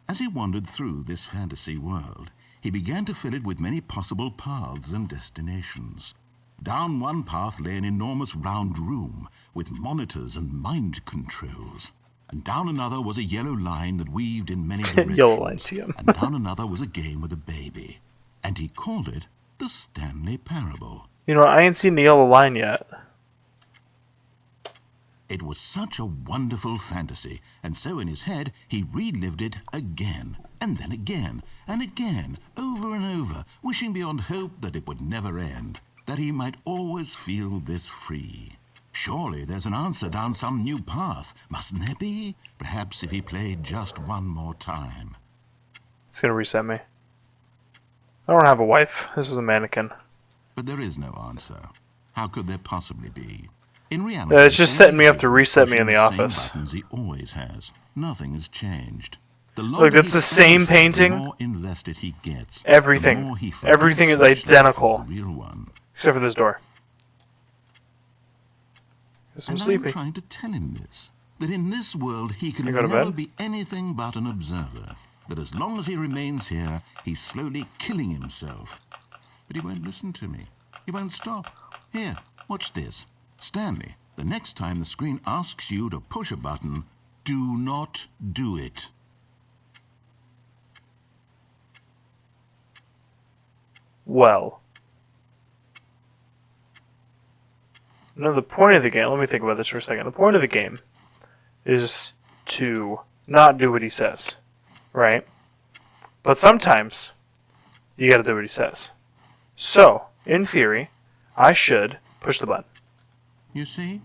As he wandered through this fantasy world, he began to fill it with many possible paths and destinations. Down one path lay an enormous round room with monitors and mind controls. And down another was a yellow line that weaved in many Yellow line, directions. TM. And down another was a game with a baby. And he called it the Stanley Parable. You know, I ain't seen the yellow line yet. It was such a wonderful fantasy, and so in his head he relived it again, and then again, and again, over and over, wishing beyond hope that it would never end, that he might always feel this free. Surely there's an answer down some new path, mustn't there be? Perhaps if he played just one more time. It's gonna reset me. I don't have a wife. This was a mannequin. But there is no answer. How could there possibly be? In reality, It's just setting me up to reset me in the same office. buttons he always has. Nothing has changed. The Look, longer that's he the stays same here, painting. The more invested he gets. Everything. The more he forgets Everything is such stuff as identical. the real one. Except for this door. 'Cause I'm And sleepy. I'm trying to tell him this. That in this world he can You go to never bed? be anything but an observer. That as long as he remains here, he's slowly killing himself. But he won't listen to me. He won't stop. Here, watch this. Stanley, the next time the screen asks you to push a button, do not do it. Well. No, the point of the game, let me think about this for a second. The point of the game is to not do what he says, right? But sometimes you gotta do what he says. So, in theory, I should push the button. You see?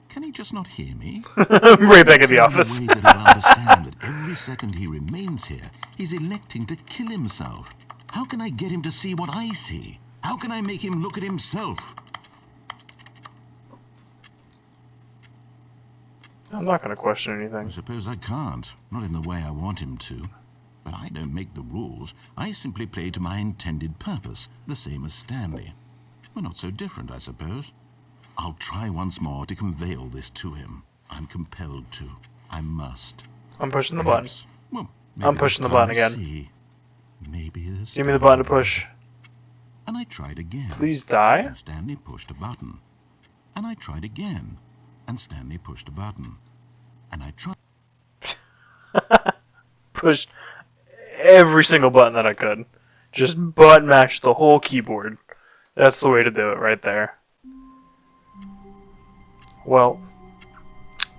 Can he just not hear me? Right back at the office. In a way that he'll understand that every second he remains here, he's electing to kill himself. How can I get him to see what I see? How can I make him look at himself? I'm not gonna question I anything. suppose I can't. Not in the way I want him to. But I don't make the rules. I simply play to my intended purpose, the same as Stanley. We're not so different, I suppose. I'll try once more to convey all this to him. I'm compelled to. I must. I'm pushing the button. Perhaps- Well, I'm maybe pushing this the button time I'll again. see. Maybe this Give me the time. button to push. And I tried again. Please die. And Stanley pushed a button. And I tried again. And Stanley pushed a button. And I tried. Pushed every single button that I could. Just button mashed the whole keyboard. That's the way to do it right there. Well,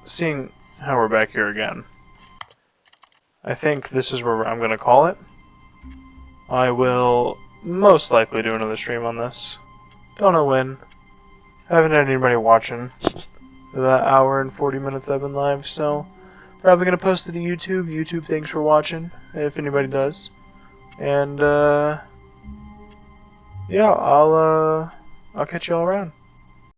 seeing how we're back here again, I think this is where I'm going to call it. I will most likely do another stream on this. Don't know when. Haven't had anybody watching for that hour and 40 minutes I've been live, so probably going to post it to YouTube. YouTube, thanks for watching, if anybody does. And, yeah, I'll catch you all around.